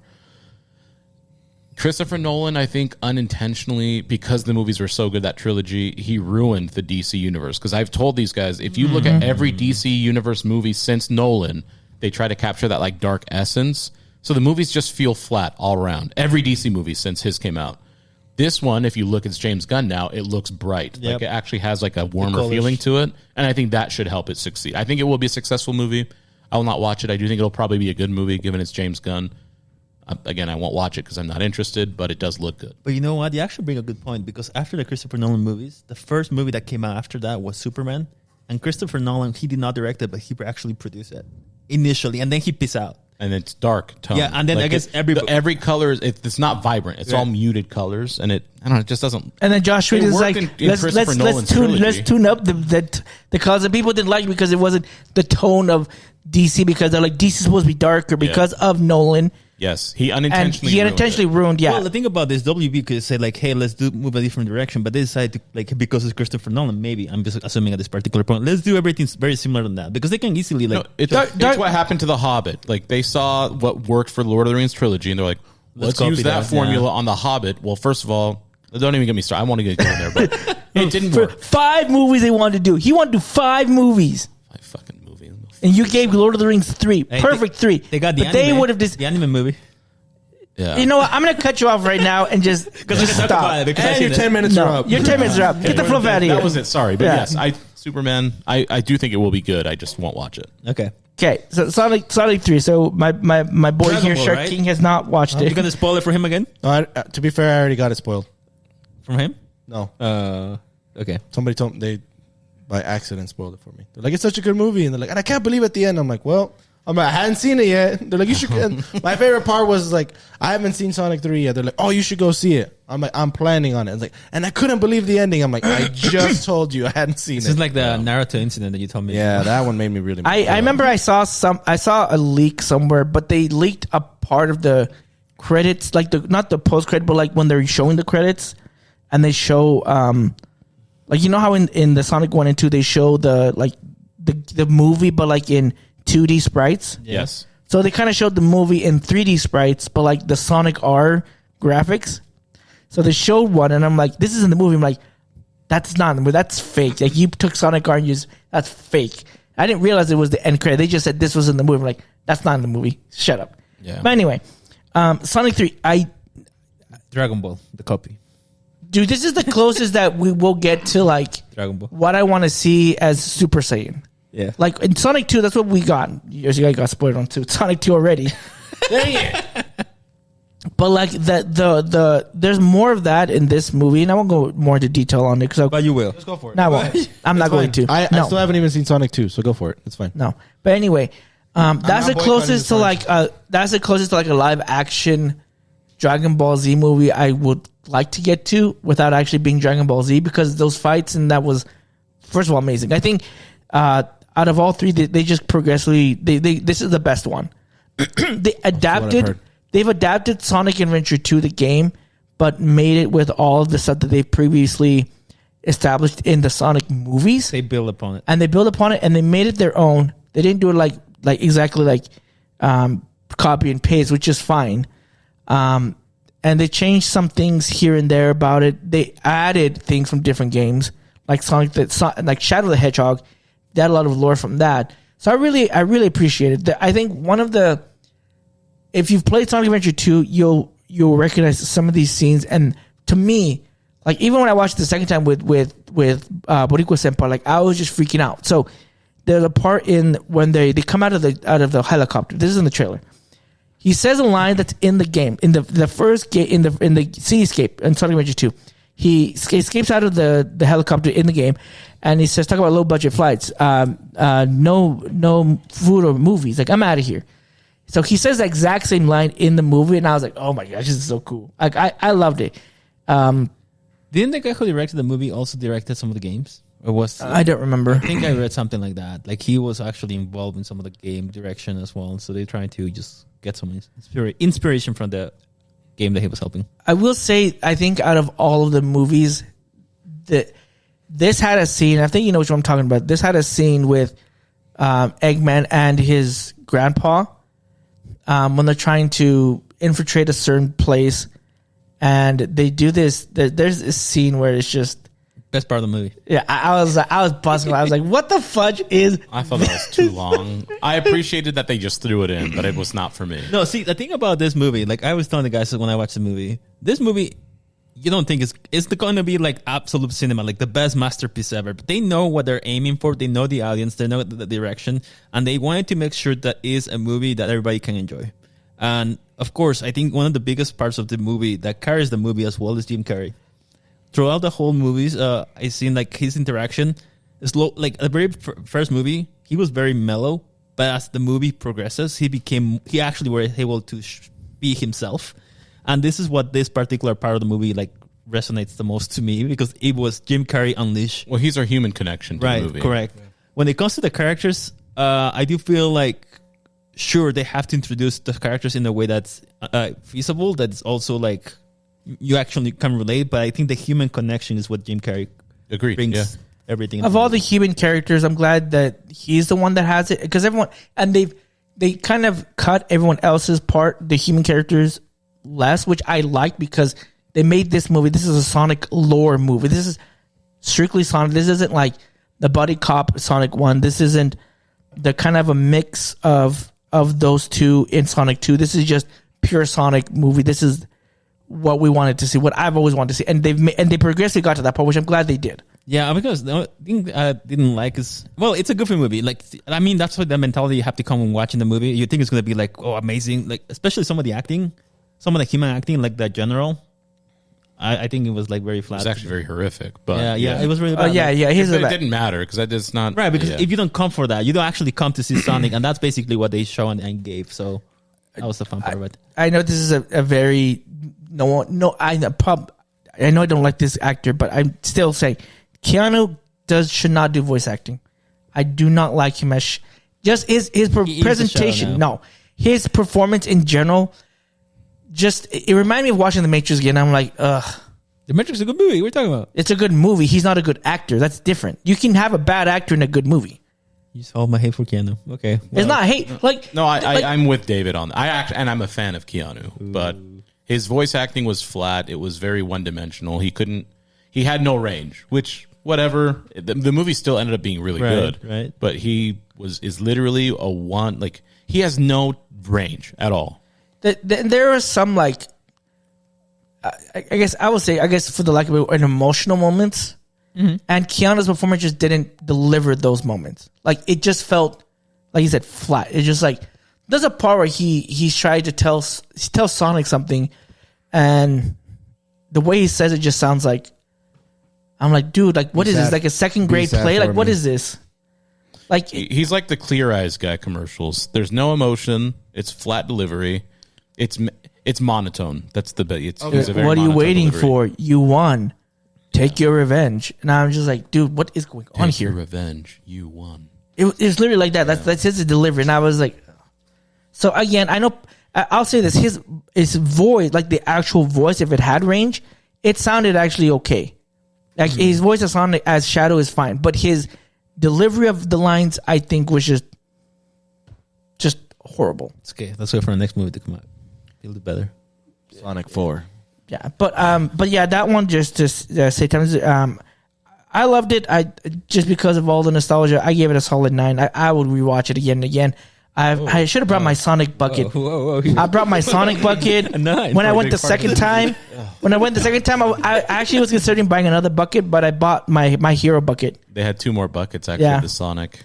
Christopher Nolan, I think unintentionally, because the movies were so good, that trilogy, he ruined the DC universe. Because I've told these guys, if you look at every DC universe movie since Nolan, they try to capture that like dark essence. So the movies just feel flat all around. Every DC movie since his came out. This one, if you look, it's James Gunn now, it looks bright. Yep. Like it actually has like a warmer colors. feeling to it. And I think that should help it succeed. I think it will be a successful movie. I will not watch it. I do think it'll probably be a good movie given it's James Gunn. Again, I won't watch it because I'm not interested, but it does look good. But you know what? You actually bring a good point because after the Christopher Nolan movies, the first movie that came out after that was Superman. And Christopher Nolan, he did not direct it, but he actually produced it initially. And then he peaced out. And it's dark tone. Yeah, and then I guess every color it's not vibrant. It's all muted colors, and it just doesn't. And then Josh Reed It is worked like, in let's Christopher Nolan's trilogy. tune up the colors. And people didn't like it because it wasn't the tone of DC because they're like DC is supposed to be darker because of Nolan. Yes, he And unintentionally. he ruined unintentionally it. ruined. Yeah, Well, the thing about this, WB could say like, "Hey, let's move a different direction," but they decided to like because it's Christopher Nolan. Maybe I'm just assuming at this particular point, let's do everything very similar to that because they can easily like. No, it's what happened to The Hobbit. Like they saw what worked for Lord of the Rings trilogy, and they're like, "Let's copy use that that, formula on The Hobbit." Well, first of all, don't even get me started. I want to get going there, but it didn't for work. 5 movies they wanted to do. He wanted to do 5 movies, My fucking movie. and you gave Lord of the Rings 3, Hey, perfect 3. They got the but they anime, would have just. the anime movie. Yeah. You know what? I'm gonna cut you off right now and just Because we can talk stop. about it. Because I've And seen your it. 10 minutes are No, up. your 10 minutes are up. Get the fluff out of here. That was it. Sorry, but Yeah. yes, Superman. I do think it will be good. I just won't watch it. Okay. Okay, so Sonic 3. So my boy Dragon here, Ball, Shark right? King, has not watched You're it. gonna spoil it for him again? To be fair, I already got it spoiled. From him? No, Okay. somebody told me they by accident spoiled it for me. They're like, it's such a good movie, and they're like, and I can't believe at the end. I'm like, well, I hadn't seen it yet. They're like, you should. And my favorite part was like, I haven't seen Sonic 3 yet. They're like, oh, you should go see it. I'm like, I'm planning on it. It's like, and I couldn't believe the ending. I'm like, I just told you I hadn't seen This it. is like the Naruto incident that you told me. Yeah, that one made me really. I remember I saw a leak somewhere, but they leaked a part of the credits, like not the post credit, but like when they're showing the credits, and they show like you know how in the Sonic 1 and 2 they show the movie, but like in 2D sprites. Yes. So they kind of showed the movie in 3D sprites, but like the Sonic R graphics. So they showed one, and I'm like, this is in the movie. I'm like, that's not in the movie. That's fake. Like you took Sonic R and that's fake. I didn't realize it was the end credit. They just said this was in the movie. I'm like, that's not in the movie. Shut up. Yeah. But anyway, Sonic 3. Dragon Ball, the copy. Dude, this is the closest that we will get to like Dragon Ball. what I want to see as Super Saiyan. Yeah. Like in Sonic 2, that's what we got. You guys got spoiled on Sonic 2 already. Dang it. But like there's more of that in this movie, and I won't go more into detail on it because But you will. Just go for it. no, I won't. I'm not going to. I No. still haven't even seen Sonic 2, so go for it. It's fine. No, but anyway, that's not the boycotting closest the to like that's the closest to like a live action Dragon Ball Z movie I would like to get to without actually being Dragon Ball Z, because those fights and that was first of all amazing. I think out of all three, they just progressively this is the best one. They adapted. heard. They've adapted Sonic Adventure to the game, but made it with all of the stuff that they previously established in the Sonic movies. They build upon it. And they built upon it and they made it their own. They didn't do it like exactly like copy and paste, which is fine. And they changed some things here and there about it. They added things from different games, like like Shadow the Hedgehog. They had a lot of lore from that. So I really appreciate it. I think one of the, if you've played Sonic Adventure 2, you'll recognize some of these scenes. And to me, like even when I watched it the second time with Boricua Senpai, like I was just freaking out. So there's a part in when they come out of the helicopter. This is in the trailer. He says a line that's in the game, in the first game, in the cityscape in Sonic Adventure 2. He escapes out of the helicopter in the game, and he says, "Talk about low budget flights, no food or movies. Like I'm out of here." So he says the exact same line in the movie, and I was like, "Oh my gosh, this is so cool!" Like I loved it. Didn't the guy who directed the movie also directed some of the games? Or was I don't remember. I think I read something like that. Like he was actually involved in some of the game direction as well. So they're trying to just get some inspiration from the game that he was helping. I will say, I think out of all of the movies, this had a scene. I think you know which one I'm talking about. This had a scene with Eggman and his grandpa when they're trying to infiltrate a certain place, and they do this. There's this scene where it's just Best part of the movie. yeah. I was buzzing. I was like, "What the fudge is?" I thought that was too long. I appreciated that they just threw it in, but it was not for me. No, see, the thing about this movie, like I was telling the guys when I watched the movie, this movie, you don't think it's going to be like absolute cinema, like the best masterpiece ever. But they know what they're aiming for. They know the audience. They know the direction. And they wanted to make sure that is a movie that everybody can enjoy. And of course, I think one of the biggest parts of the movie that carries the movie as well is Jim Carrey. Throughout the whole movies, I seen like his interaction is low. Like the very first movie, he was very mellow, but as the movie progresses, he actually was able to be himself. And this is what this particular part of the movie like resonates the most to me, because it was Jim Carrey unleashed. Well, he's our human connection to the movie. Correct. Yeah. When it comes to the characters, I do feel like sure they have to introduce the characters in a way that's feasible. That's also like you actually can relate, but I think the human connection is what Jim Carrey brings everything. Of all the human characters, I'm glad that he's the one that has it, because everyone, and they kind of cut everyone else's part, the human characters, less, which I like, because they made this movie. This is a Sonic lore movie. This is strictly Sonic. This isn't like the buddy cop Sonic 1. This isn't the kind of a mix of those two in Sonic 2. This is just pure Sonic movie. This is what we wanted to see, what I've always wanted to see, and they progressively got to that part, which I'm glad they did. Yeah, because the only thing I didn't like is, well, it's a goofy movie. Like, I mean, that's what the mentality you have to come when watching the movie. You think it's going to be like, oh, amazing. Like, especially some of the acting, some of the human acting, like the general. I think it was like very flat. It was actually very horrific, but yeah, it was really bad. It didn't matter because that is not right. Because if you don't come for that, you don't actually come to see Sonic, and that's basically what they show and gave. So that was the fun part of it. I know this is a very I know I don't like this actor, but I'm still saying Keanu should not do voice acting. I do not like him as just his presentation. No, his performance in general. Just it reminded me of watching The Matrix again. I'm like, ugh. The Matrix is a good movie. What are you talking about? It's a good movie. He's not a good actor. That's different. You can have a bad actor in a good movie. You solved my hate for Keanu. Okay, well, it's not hate. Like no, I'm with David on that. And I'm a fan of Keanu, but his voice acting was flat. It was very one dimensional. He had no range. Which whatever. The movie still ended up being really good. Right. But he is literally a one. Like he has no range at all. There are some like I guess I would say, for the lack of it, an emotional moments, and Keanu's performance just didn't deliver those moments. Like it just felt, like you said, flat. It's just like there's a part where he's trying to tell Sonic something, and the way he says it just sounds like, I'm like, dude, like what is this? Like a second grade play? Like what is this? Like he's like the Clear Eyes guy commercials. There's no emotion. It's flat delivery. It's monotone. That's the bit. It's a very what are you monotone waiting delivery. for? You won. Take your revenge. And I'm just like, dude, what is going on Take here? your revenge. You won. It's literally like that. That's his delivery. And I was like, so again, I know. I'll say this: his voice, like the actual voice, if it had range, it sounded actually okay. Like his voice as Sonic as Shadow is fine, but his delivery of the lines, I think, was just horrible. It's okay. Let's wait for the next movie to come out. He'll do better. Sonic 4. Yeah, but yeah, that one just say times. I loved it. I just because of all the nostalgia, I gave it a solid 9. I would rewatch it again and again. I should have brought my Sonic bucket. Whoa. I brought my Sonic bucket A 9. when I went the second time. When I went the second time, I actually was considering buying another bucket, but I bought my hero bucket. They had 2 more buckets actually. Yeah. The Sonic.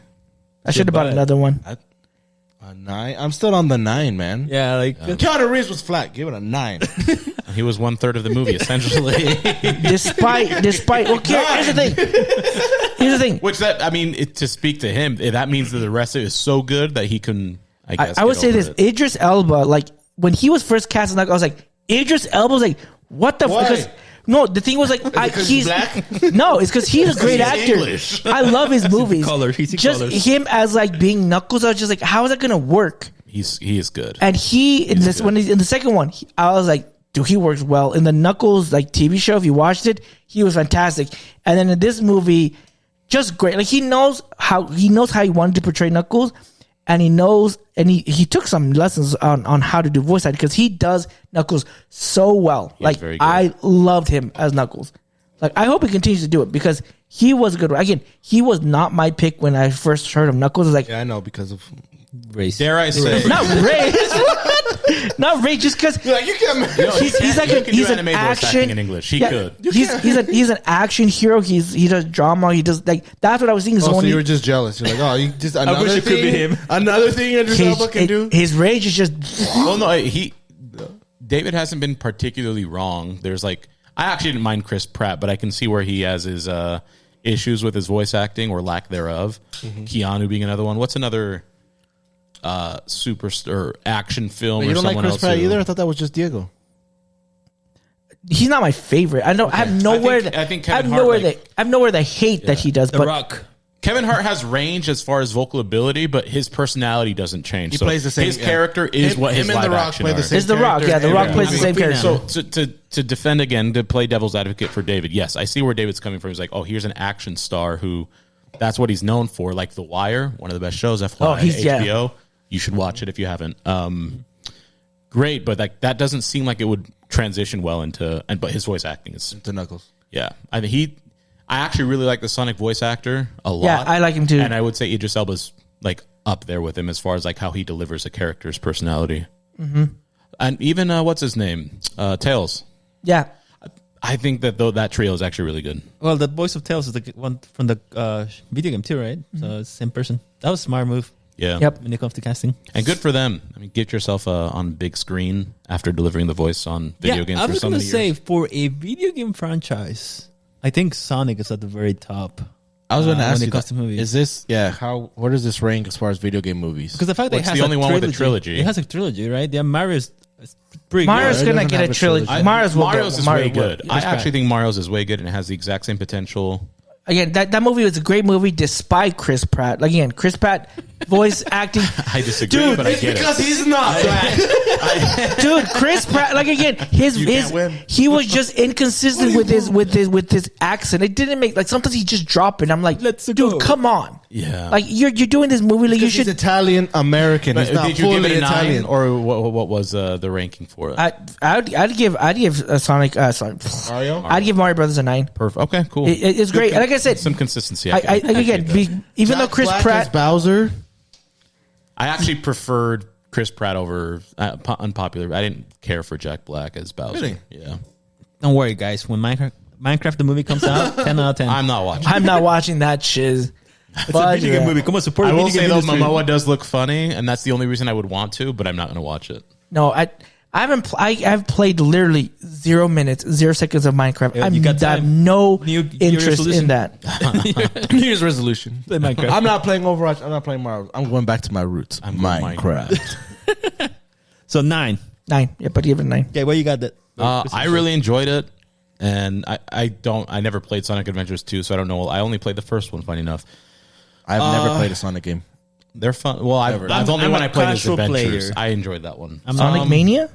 I should have bought another one. A 9? I'm still on the 9, man. Yeah, like Keanu Reeves was flat. Give it a 9. He was 1/3 of the movie essentially. Despite here's the thing. Which to speak to him, that means that the rest of it is so good that he can. I guess I would get say over this: it. Idris Elba, like when he was first cast, I was like, Idris Elba was like, what the? Why? Because no, the thing was like, because he's he's black? No, it's because he's a great he's actor. English. I love his movies. He's in just colors. him as like being Knuckles. I was just like, how is that gonna work? He is good. And when he's in the second one, I was like, dude, he works well. In the Knuckles like TV show, if you watched it, he was fantastic. And then in this movie, just great. Like he knows how he wanted to portray Knuckles, and he knows, and he took some lessons on how to do voice acting because he does Knuckles so well. Like very good. I loved him as Knuckles. Like I hope he continues to do it because he was a good. Again, he was not my pick when I first heard of Knuckles. I was like, Yeah, I know because of race. Dare I say? not race, not race, just because. like you can't. He's like he can he's do an anime voice acting action in English. He yeah, could. He's an action hero. He does drama. He does like that's what I was thinking. Oh, so when you were just jealous. You're like, oh, you just another wish it thing. could be him. Another thing Idris Elba can do. his rage is just Well, no, David hasn't been particularly wrong. There's like, I actually didn't mind Chris Pratt, but I can see where he has his issues with his voice acting or lack thereof. Keanu being another one. What's another superstar action film? Wait, or you don't like someone Chris else Pratt who- either? I thought that was just Diego. he's not my favorite. I know I have nowhere. I think I have Kevin Hart, nowhere like- I have nowhere the hate that he does. The but Rock. Kevin Hart has range as far as vocal ability, but his personality doesn't change. He plays the same- His yeah. character is Him- what his him and live The Rock action play the are. same it's The Rock. character Yeah, The Rock every plays the movie. same character. So to defend again, to play devil's advocate for David, yes, I see where David's coming from. He's like, oh, here's an action star who that's what he's known for, like The Wire, one of the best shows. FYI, Oh, he's- yeah. HBO. You should watch it if you haven't. Great, but like that doesn't seem like it would transition well into. But his voice acting is The Knuckles. yeah. I actually really like the Sonic voice actor a lot. Yeah, I like him too. And I would say Idris Elba's like up there with him as far as like how he delivers a character's personality. Mm-hmm. And even what's his name, Tails. yeah, I think that that trio is actually really good. Well, the voice of Tails is the one from the video game too, right? So it's the same person. That was a smart move Yeah. Yep. when it comes to casting. And good for them. I mean, get yourself on big screen after delivering the voice on video games I for was so gonna many say years. for a video game franchise, I think Sonic is at the very top. I was going to ask when you it comes that. to movies. Is this where does this rank as far as video game movies? Because the fact that What's it has the only a one with a trilogy. trilogy? It has a trilogy, right? Yeah, Mario's pretty Mario's good. it gonna doesn't get have a a trilogy. trilogy. Mario's will Mario's get, is Mario way will. good. I actually think Mario's is way good and it has the exact same potential. Again, that movie was a great movie despite Chris Pratt. Like, again, Chris Pratt voice acting. I disagree, but I get it. he's not. Dude, Chris Pratt, like again, his can't win. he was just inconsistent with his accent. It didn't make like sometimes he just drop it. I'm like, Let's dude, go. come on. Yeah. Like you're doing this movie, like you He's should. Italian American. He's not Did you give fully it a 9 Italian. or what was the ranking for it? I'd give Sonic. Mario? I'd give Mario Brothers a 9. Perfect. Okay, cool. It's great. And like I said, Some consistency. even though Jack Chris Black Pratt, as Bowser. I actually preferred Chris Pratt over unpopular. I didn't care for Jack Black as Bowser. Really? Yeah. Don't worry, guys. When Minecraft the movie comes out, 10 out of 10. I'm not watching. I'm not watching that shiz. It's a video game movie. Come on, support I the will video say game though, industry. Momoa does look funny, and that's the only reason I would want to. But I'm not going to watch it. No, I haven't. I've played literally 0 minutes, 0 seconds of Minecraft. Yeah, I you got have time. no New Year's interest resolution. in that. New Year's resolution. Play Minecraft. I'm not playing Overwatch. I'm not playing Mario. I'm going back to my roots. I'm going Minecraft. So 9. 9. Yeah, but even 9. Okay, what you got that? I really enjoyed it, and I never played Sonic Adventures 2, so I don't know. I only played the first one. Funny enough, I've never played a Sonic game. they're fun. Well, I've only I'm when a I played as casual Adventures. player. I enjoyed that one. Sonic Mania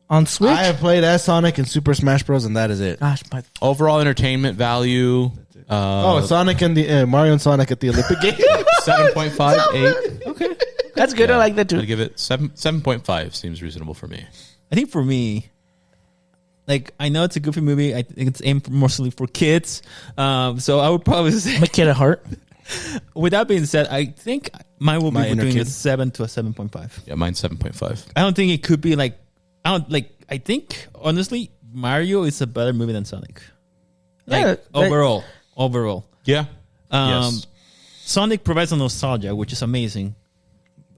on Switch. I have played as Sonic and Super Smash Bros. And that is it. Gosh, my Overall entertainment value. Sonic and the Mario and Sonic at the Olympic Games. 7.5, 8. Okay. that's good. I like that too. I'd give it 7.5. Seems reasonable for me. I think for me, like, I know it's a goofy movie. I think it's aimed mostly for kids. So I would probably say, I'm a kid at heart. with that being said, I think mine will be My inner between a kid. 7 to a 7.5. Yeah, mine's 7.5. I don't think it could be like, I think, honestly, Mario is a better movie than Sonic. Like, Yeah, overall. Yeah. Yes. Sonic provides a nostalgia, which is amazing.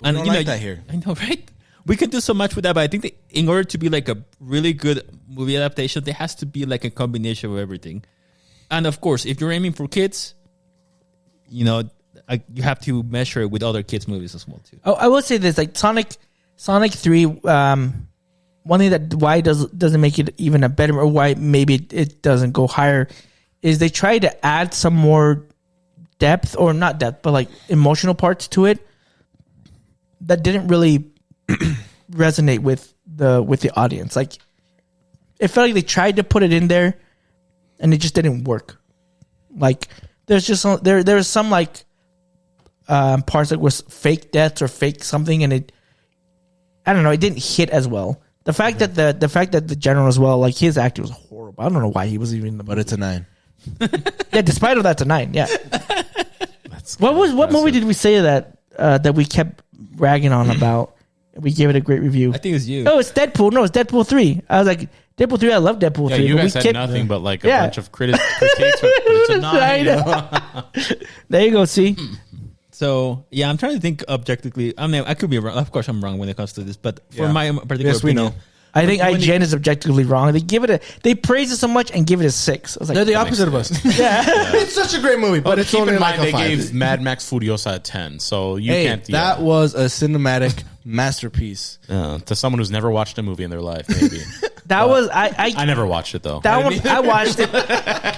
We don't like that here. I know, right? We can do so much with that, but I think that in order to be like a really good movie adaptation, there has to be like a combination of everything. And of course, if you're aiming for kids, you have to measure it with other kids' movies as well too. Oh, I will say this: like Sonic 3. One thing that why doesn't make it even a better, or why maybe it doesn't go higher, is they try to add some more depth, or not depth, but like emotional parts to it that didn't really resonate with the audience. Like, it felt like they tried to put it in there, and it just didn't work. Like, there's just there was some like parts that was fake deaths or fake something, and I don't know, it didn't hit as well. The fact that the general as well, like, his acting was horrible. I don't know why he was even in the movie. But it's a 9. Yeah, despite of that, it's a 9. Yeah. What movie did we say that we kept ragging on about? We gave it a great review. I think it's you. No, it's Deadpool. No, it's Deadpool 3. I was like, Deadpool 3. I love Deadpool 3. Yeah, you but guys we said nothing but like a Yeah. bunch of critiques, but it's a 9. I know. There you go. See, So yeah, I'm trying to think objectively. I mean, I could be wrong. Of course, I'm wrong when it comes to this, but for Yeah. my particular Yes, we opinion, know. I think when IGN is objectively wrong. They praise it so much and give it a 6. I was like, They're the opposite of us. yeah. It's such a great movie, but But it's keep only in like mind a they 5. gave Mad Max Furiosa a 10, so you Hey, can't. that was a cinematic masterpiece. To someone who's never watched a movie in their life, maybe. That was I never watched it though. that one. I watched it.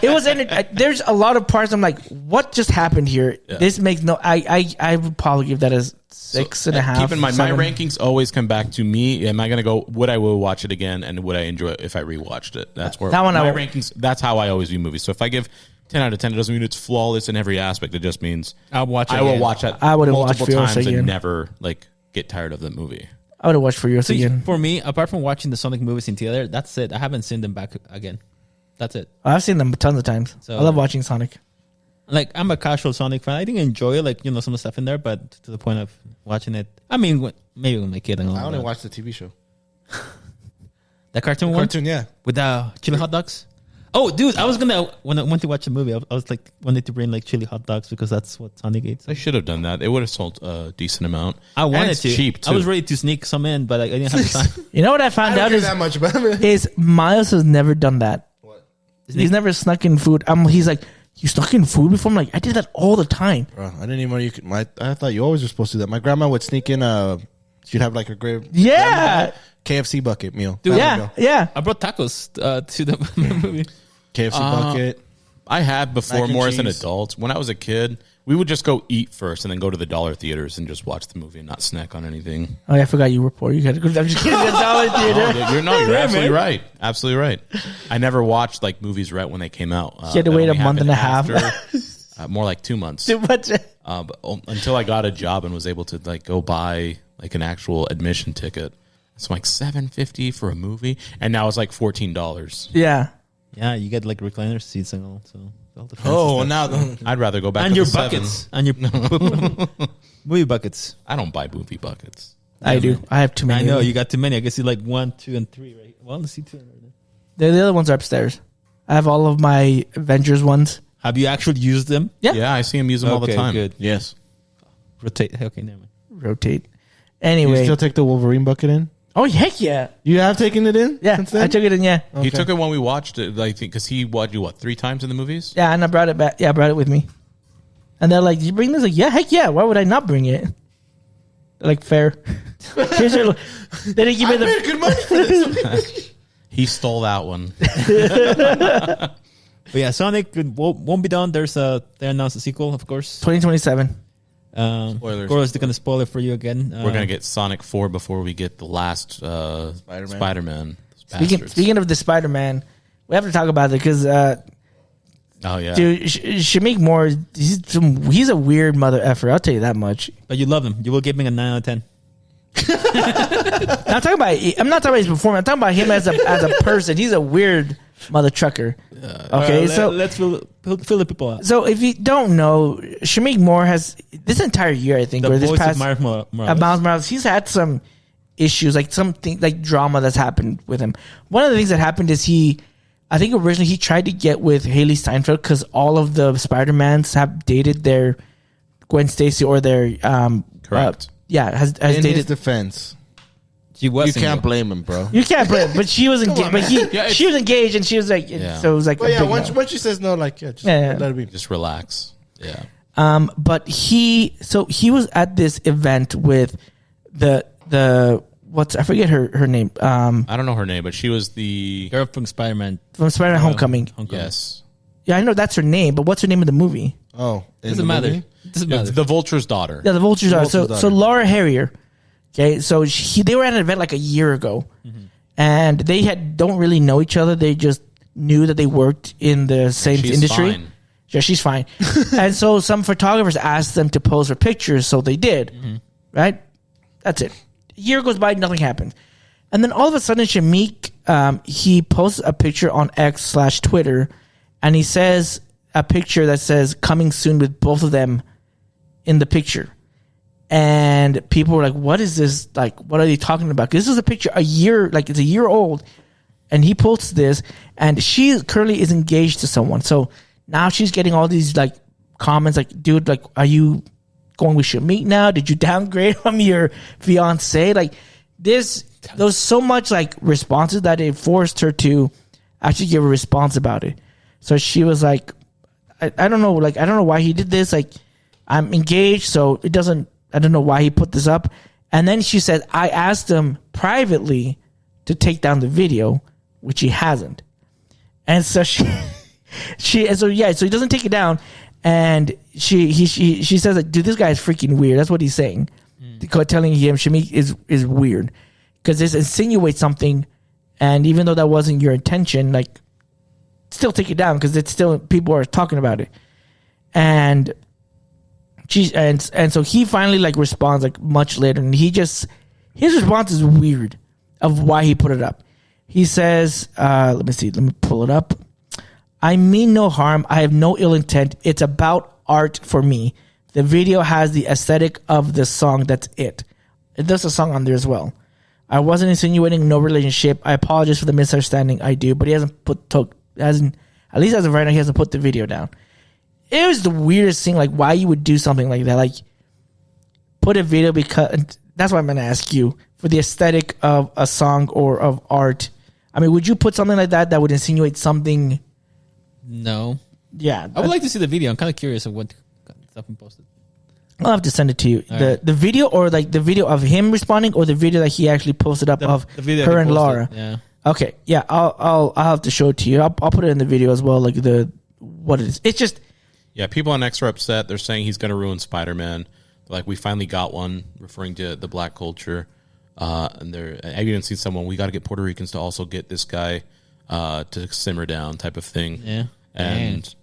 It was. There's a lot of parts. I'm like, what just happened here? Yeah. This makes no. I would probably give that as 6.5. Keep in mind, my 7. rankings always come back to me. Am I going to go? Would I will watch it again, and would I enjoy it if I rewatched it? That's where That one I my will- rankings. That's how I always view movies. So if I give 10 out of 10, it doesn't mean it's flawless in every aspect. It just means I'll watch it I will again. watch it. I wouldn't watch multiple Furiosa times again. and never like get tired of the movie. I would have watched Furiosa See, again. for me, apart from watching the Sonic movies in theater, that's it. I haven't seen them back again. That's it. I've seen them tons of times. So- I love watching Sonic. Like, I'm a casual Sonic fan. I think I enjoy, like, some of the stuff in there, but to the point of watching it. I mean, maybe with my kid. I only watched the TV show. the cartoon one Cartoon, yeah. with the chili hot dogs. Oh, dude, I was gonna when I went to watch the movie. I was like wanted to bring like chili hot dogs because that's what Sonic eats. I should have done that. It would have sold a decent amount. I And wanted it's to. cheap too. I was ready to sneak some in, but I didn't have the time. You know what I I found don't out care is that much about it. is Miles has never done that. What? He's never snuck in food. He's like, you snuck in food before? I'm like, I did that all the time. Bro, I didn't even know you could. I thought you always were supposed to do that. My grandma would sneak in she'd have like her great Yeah. KFC bucket meal. Dude, Family Yeah, meal. yeah. I brought tacos to the movie. KFC bucket. I had before Mac and more as an cheese. adult. When I was a kid, we would just go eat first and then go to the dollar theaters and just watch the movie and not snack on anything. Oh, yeah, I forgot you were poor. You had to go. I'm just kidding. That's Dollar Theater. You're absolutely right. Absolutely right. I never watched like movies right when they came out. You had to That wait a only month and happened a half. after, more like 2 months. Too much. But until I got a job and was able to like go buy like an actual admission ticket. It's like $7.50 for a movie, and now it's like $14. Yeah. Yeah, you get like recliner seats and all. So all the fancy Oh, stuff. now I'd rather go back and to your the buckets and your movie buckets. I don't buy movie buckets. I do. I have too many. I know of them. you got too many. I guess you like 1, 2, and 3, right? Well, let's see 2. The other ones are upstairs. I have all of my Avengers ones. Have you actually used them? Yeah. Yeah, I see him use them all the Okay, time. good. Yes. Rotate. Okay, never mind. Rotate. You Anyway. still take the Wolverine bucket in? Oh, heck yeah. You have taken it in? Yeah, since then? I took it in, yeah. He Okay. took it when we watched it, I think, because he watched you 3 times in the movies. Yeah, and I brought it back. Yeah, I brought it with me. And they're like, did you bring this? Like, yeah, heck yeah. Why would I not bring it? They're like, fair. Here's your, they didn't give me the... good money for this. He stole that one. But yeah, Sonic won't be done. They announced a sequel, of course. 2027. Spoilers. Of course, they're gonna spoil it for you again. We're gonna get Sonic 4 before we get the last Spider-Man. Speaking of the Spider-Man, we have to talk about it because, Oh yeah, dude, Shameik Moore, he's a weird mother effer. I'll tell you that much. But you love him. You will give him a 9 out of 10. I'm not talking about his performance. I'm talking about him as a person. He's a weird mother trucker. Okay, so let's fill the people out. So if you don't know, Shameik Moore has this entire year, I think, The or this voice past of Miles Miles Morales, he's had some issues, like something like drama that's happened with him. One of the things that happened is I think originally he tried to get with Haley Steinfeld because all of the Spider-Mans have dated their Gwen Stacy or their correct. has In dated. his defense, She was you single. can't blame him, bro. You can't blame, but she was engaged. But she was engaged, and she was like, Yeah. so it was like, But a yeah, big once no. she says no, like, just Yeah. let it be. Just relax. Yeah. But he was at this event with the I forget her name. I don't know her name, but she was the Girl from Spider-Man. From Spider-Man Homecoming. yes, Yeah, I know that's her name, but what's her name in the movie? Oh, in Doesn't the matter. movie? Doesn't matter. the Vulture's daughter. Yeah, the Vulture's daughter. So Vulture's daughter. Laura Harrier. Okay, so they were at an event like a year ago, and they don't really know each other. They just knew that they worked in the same She's industry. fine. Yeah, she's fine. And so some photographers asked them to pose for pictures, so they did. Right? That's it. A year goes by, nothing happened. And then all of a sudden, Shameik, he posts a picture on X/Twitter, and he says a picture that says "coming soon" with both of them in the picture. And people were like, "What is this? Like, what are they talking about?" 'Cause this is a picture it's a year old, and he posts this, and she currently is engaged to someone. So now she's getting all these like comments, like, "Dude, like, are you going with Shameik now? Did you downgrade from your fiance?" Like, there was so much like responses that it forced her to actually give a response about it. So she was like, I don't know, like, I don't know why he did this. Like, I'm engaged, so I don't know why he put this up. And then she said, I asked him privately to take down the video, which he hasn't. And so so he doesn't take it down. And she says, like, dude, this guy is freaking weird. That's what he's saying. Telling him Shameik is weird. Because this insinuates something. And even though that wasn't your intention, like, still take it down because it's still, people are talking about it. And so he finally like responds like much later, and his response is weird of why he put it up. He says, let me pull it up. I mean no harm. I have no ill intent. It's about art for me. The video has the aesthetic of the song. That's it. There's a song on there as well. I wasn't insinuating no relationship. I apologize for the misunderstanding. I do, but he hasn't at least as of right now, he hasn't put the video down. It was the weirdest thing, like why you would do something like that, like put a video because that's what I'm going to ask you for the aesthetic of a song or of art. I mean, would you put something like that would insinuate something? No. Yeah, I would like to see the video. I'm kind of curious of what stuff he posted. I'll have to send it to you. Right. The video, or like the video of him responding, or the video that he actually posted up of The video her he and posted, Laura. Yeah. Okay, yeah, I'll have to show it to you. I'll put it in the video as well, like what it is. It's just. Yeah, people on X are upset. They're saying he's going to ruin Spider-Man. Like, we finally got one, referring to the black culture. And I've even seen someone, we got to get Puerto Ricans to also get this guy to simmer down type of thing. Yeah. And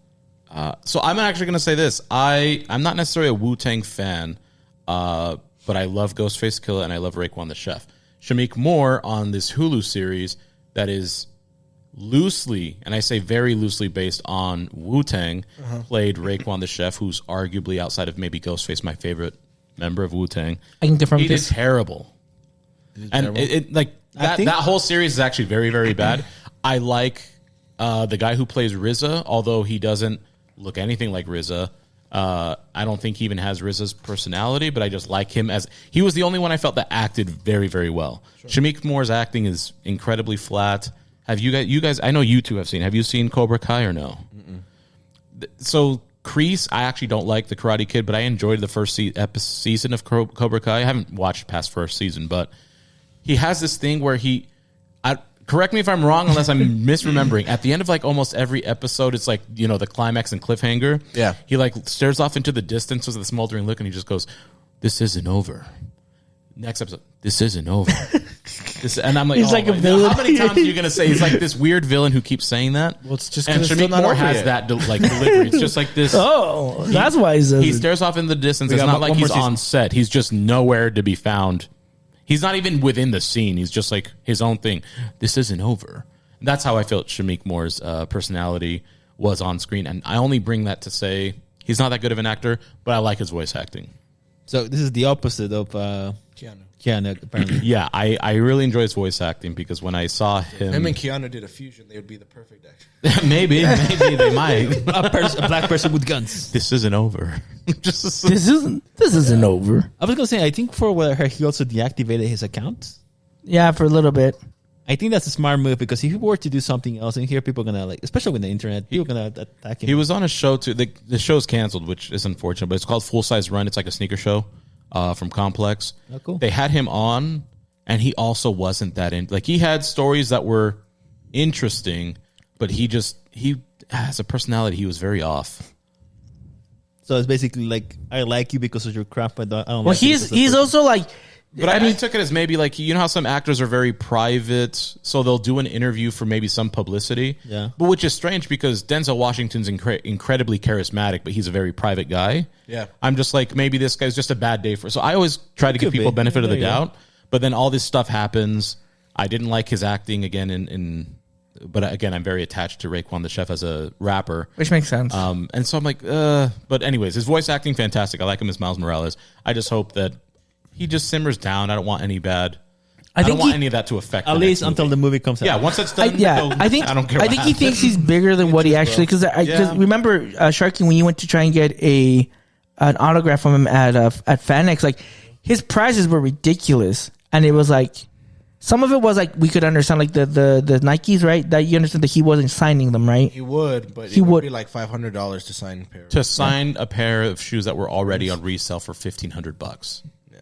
so I'm actually going to say this. I'm not necessarily a Wu-Tang fan, but I love Ghostface Killah and I love Raekwon the Chef. Shameik Moore on this Hulu series that is loosely, and I say very loosely based on Wu-Tang, played Raekwon the Chef, who's arguably, outside of maybe Ghostface, my favorite member of Wu-Tang. I can confirm It this. is terrible. And terrible? that whole series is actually very, very bad. I like the guy who plays RZA, although he doesn't look anything like RZA. I don't think he even has RZA's personality, but I just like him as he was the only one I felt that acted very, very well. Sure. Shameik Moore's acting is incredibly flat. Have you guys? I know you two have seen. Have you seen Cobra Kai or no? So Kreese, I actually don't like the Karate Kid, but I enjoyed the first season of Cobra Kai. I haven't watched past first season, but he has this thing where correct me if I'm wrong, unless I'm misremembering. At the end of like almost every episode, it's like, you know, the climax and cliffhanger. Yeah. He like stares off into the distance with a smoldering look, and he just goes, "This isn't over." Next episode, "This isn't over." And I'm like, He's like a my- villain. How many times are you going to say he's like this weird villain who keeps saying that? Well, it's just and 'cause it's still Shameik not Moore over has yet. that like delivery. It's just like this. Oh, that's why he's He stares off in the distance. It's got not like one more he's on set. He's just nowhere to be found. He's not even within the scene. He's just like his own thing. This isn't over. That's how I felt Shameik Moore's personality was on screen. And I only bring that to say he's not that good of an actor, but I like his voice acting. So this is the opposite of Keanu, apparently. Yeah, I really enjoy his voice acting because when I saw him Him and Keanu did a fusion. They would be the perfect actor. maybe they might. A black person with guns. This isn't over. Just this isn't over. I was gonna say, I think for what he also deactivated his account. Yeah, for a little bit. I think that's a smart move because if he were to do something else, and here people are gonna like, especially with the internet, people are gonna attack him. He was on a show too. The show's canceled, which is unfortunate, but it's called Full Size Run. It's like a sneaker show from Complex. Oh, cool. They had him on, and he also wasn't that in. Like he had stories that were interesting, but he as a personality, he was very off. So it's basically like, I like you because of your crap, but I don't. Well, like you because of he's person. also like. But I took it as maybe like, you know how some actors are very private, so they'll do an interview for maybe some publicity. Yeah. But which is strange because Denzel Washington's incredibly charismatic, but he's a very private guy. Yeah. I'm just like, maybe this guy's just a bad day for. So I always try to give Could people be. benefit of the There you go. doubt. But then all this stuff happens. I didn't like his acting again but again, I'm very attached to Raekwon the Chef as a rapper. Which makes sense. And so I'm like, but anyways, his voice acting fantastic. I like him as Miles Morales. I just hope that he just simmers down. I don't want any bad. I don't want any of that to affect. At least until the movie comes out. Yeah, once it's done. I think I don't care. I think he thinks he's bigger than what he actually. Because remember, Sharky, when you went to try and get an autograph from him at FanX, like his prices were ridiculous, and it was like some of it was like we could understand, like the Nikes, right? That you understand that he wasn't signing them, right? He would, but He it would would. be like $500 to sign a pair. to sign a pair of shoes that were already on resale for $1,500. Yeah.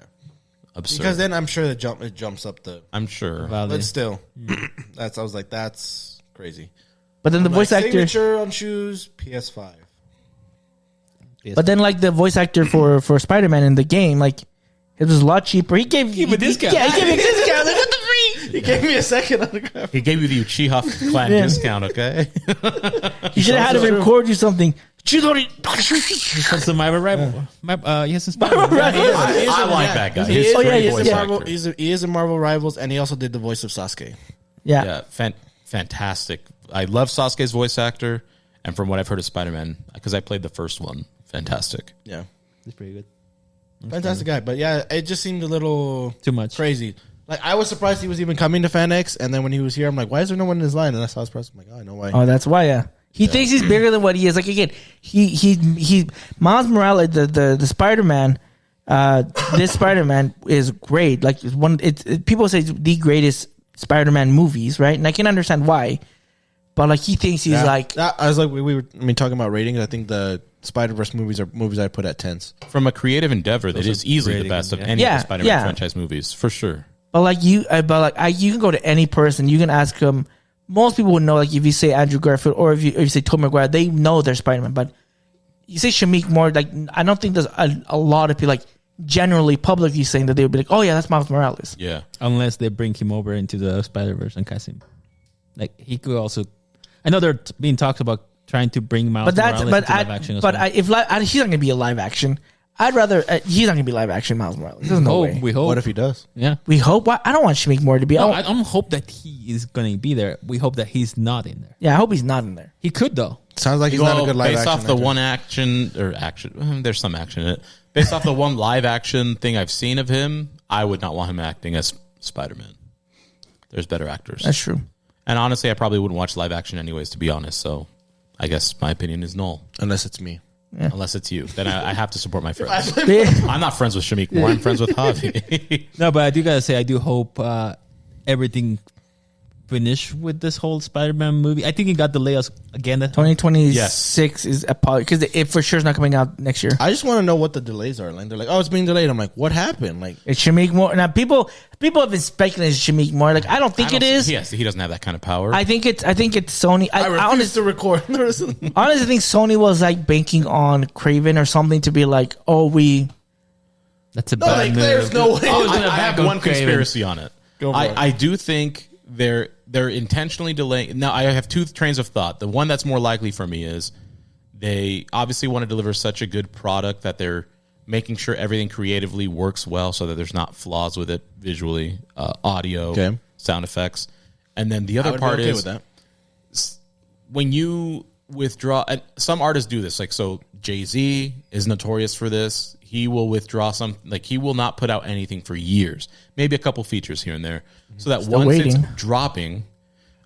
Absurd. Because then I'm sure it jumps up the. I'm sure. Valid. But still, I was like, that's crazy. But then the voice actor, Signature on shoes, PS5. but then like the voice actor for Spider-Man in the game, like it was a lot cheaper. He gave Give a discount. Yeah, he gave me a discount. Like, what the free? He gave me a second autograph. He gave you the Uchiha clan Yeah. discount, okay? You should have had him record you something. Because of my rival. Yes, it's Spider-Man. I like that guy. He's Oh, a yeah, great yes, voice yeah. actor. He is in Marvel Rivals, and he also did the voice of Sasuke. Yeah. Yeah, fantastic. I love Sasuke's voice actor, and from what I've heard of Spider-Man, because I played the first one, fantastic. Yeah. It's pretty good. Fantastic guy. But yeah, it just seemed a little Too much. crazy. Like, I was surprised he was even coming to FanX, and then when he was here, I'm like, why is there no one in his line? And I saw his press. I'm like, oh, I know why. Oh, that's why. Yeah, he thinks he's bigger than what he is. Like again, he Miles Morales, the Spider-Man. This Spider-Man is great. Like it's one. People say it's the greatest Spider-Man movies, right? And I can understand why. But like he thinks he's like. I was like, we were talking about ratings. I think the Spider-Verse movies are movies I put at 10s. From a creative endeavor, that is easily the great best of again, any yeah. of the Spider-Man Yeah. franchise movies, for sure. But like you can go to any person. You can ask them. Most people would know. Like if you say Andrew Garfield or if you say Tobey Maguire, they know they're Spider-Man. But you say Shameik Moore, like I don't think there's a lot of people like generally publicly saying that they would be like, oh yeah, that's Miles Morales. Yeah. Unless they bring him over into the Spider-Verse and cast him. Like he could also. I know they're being talks about trying to bring Miles Morales into live action. If he's not going to be a live action, I'd rather he's not going to be live action Miles Morales. There's no way. We hope. What if he does? Yeah. We hope. I don't want Shameik Moore to be. No, I don't hope that he is going to be there. We hope that he's not in there. Yeah, I hope he's not in there. He could though. Sounds like he's not a good live based action. off the actor. one there's some action in it. Based off the one live action thing I've seen of him, I would not want him acting as Spider-Man. There's better actors. That's true. And honestly, I probably wouldn't watch live action anyways, to be honest. So I guess my opinion is null. Unless it's me. Unless it's you. Then I have to support my friends. Yeah. I'm not friends with Shameik more. I'm friends with Javi. No, but I do gotta say, I do hope everything finish with this whole Spider-Man movie. I think it got delayed again. 2026 is a because it for sure is not coming out next year. I just want to know what the delays are. Like they're like, oh, it's being delayed. I'm like, what happened? Like, It's Shameik Moore. Now people have been speculating it's Shameik Moore. Like I don't think it is. Yes, he doesn't have that kind of power. I think it's Sony. I refuse honestly, to record. honestly think Sony was like banking on Craven or something to be like, oh, That's a No, bad like, move. there's no way. I have one conspiracy on it. Go for it. I do think they're intentionally delaying. Now, I have two trains of thought. The one that's more likely for me is they obviously want to deliver such a good product that they're making sure everything creatively works well so that there's not flaws with it visually, audio, Okay. sound effects. And then the I other would part be okay is with that. when you withdraw, and some artists do this, like so Jay-Z is notorious for this. He will withdraw he will not put out anything for years, maybe a couple features here and there, so that once waiting. it's dropping,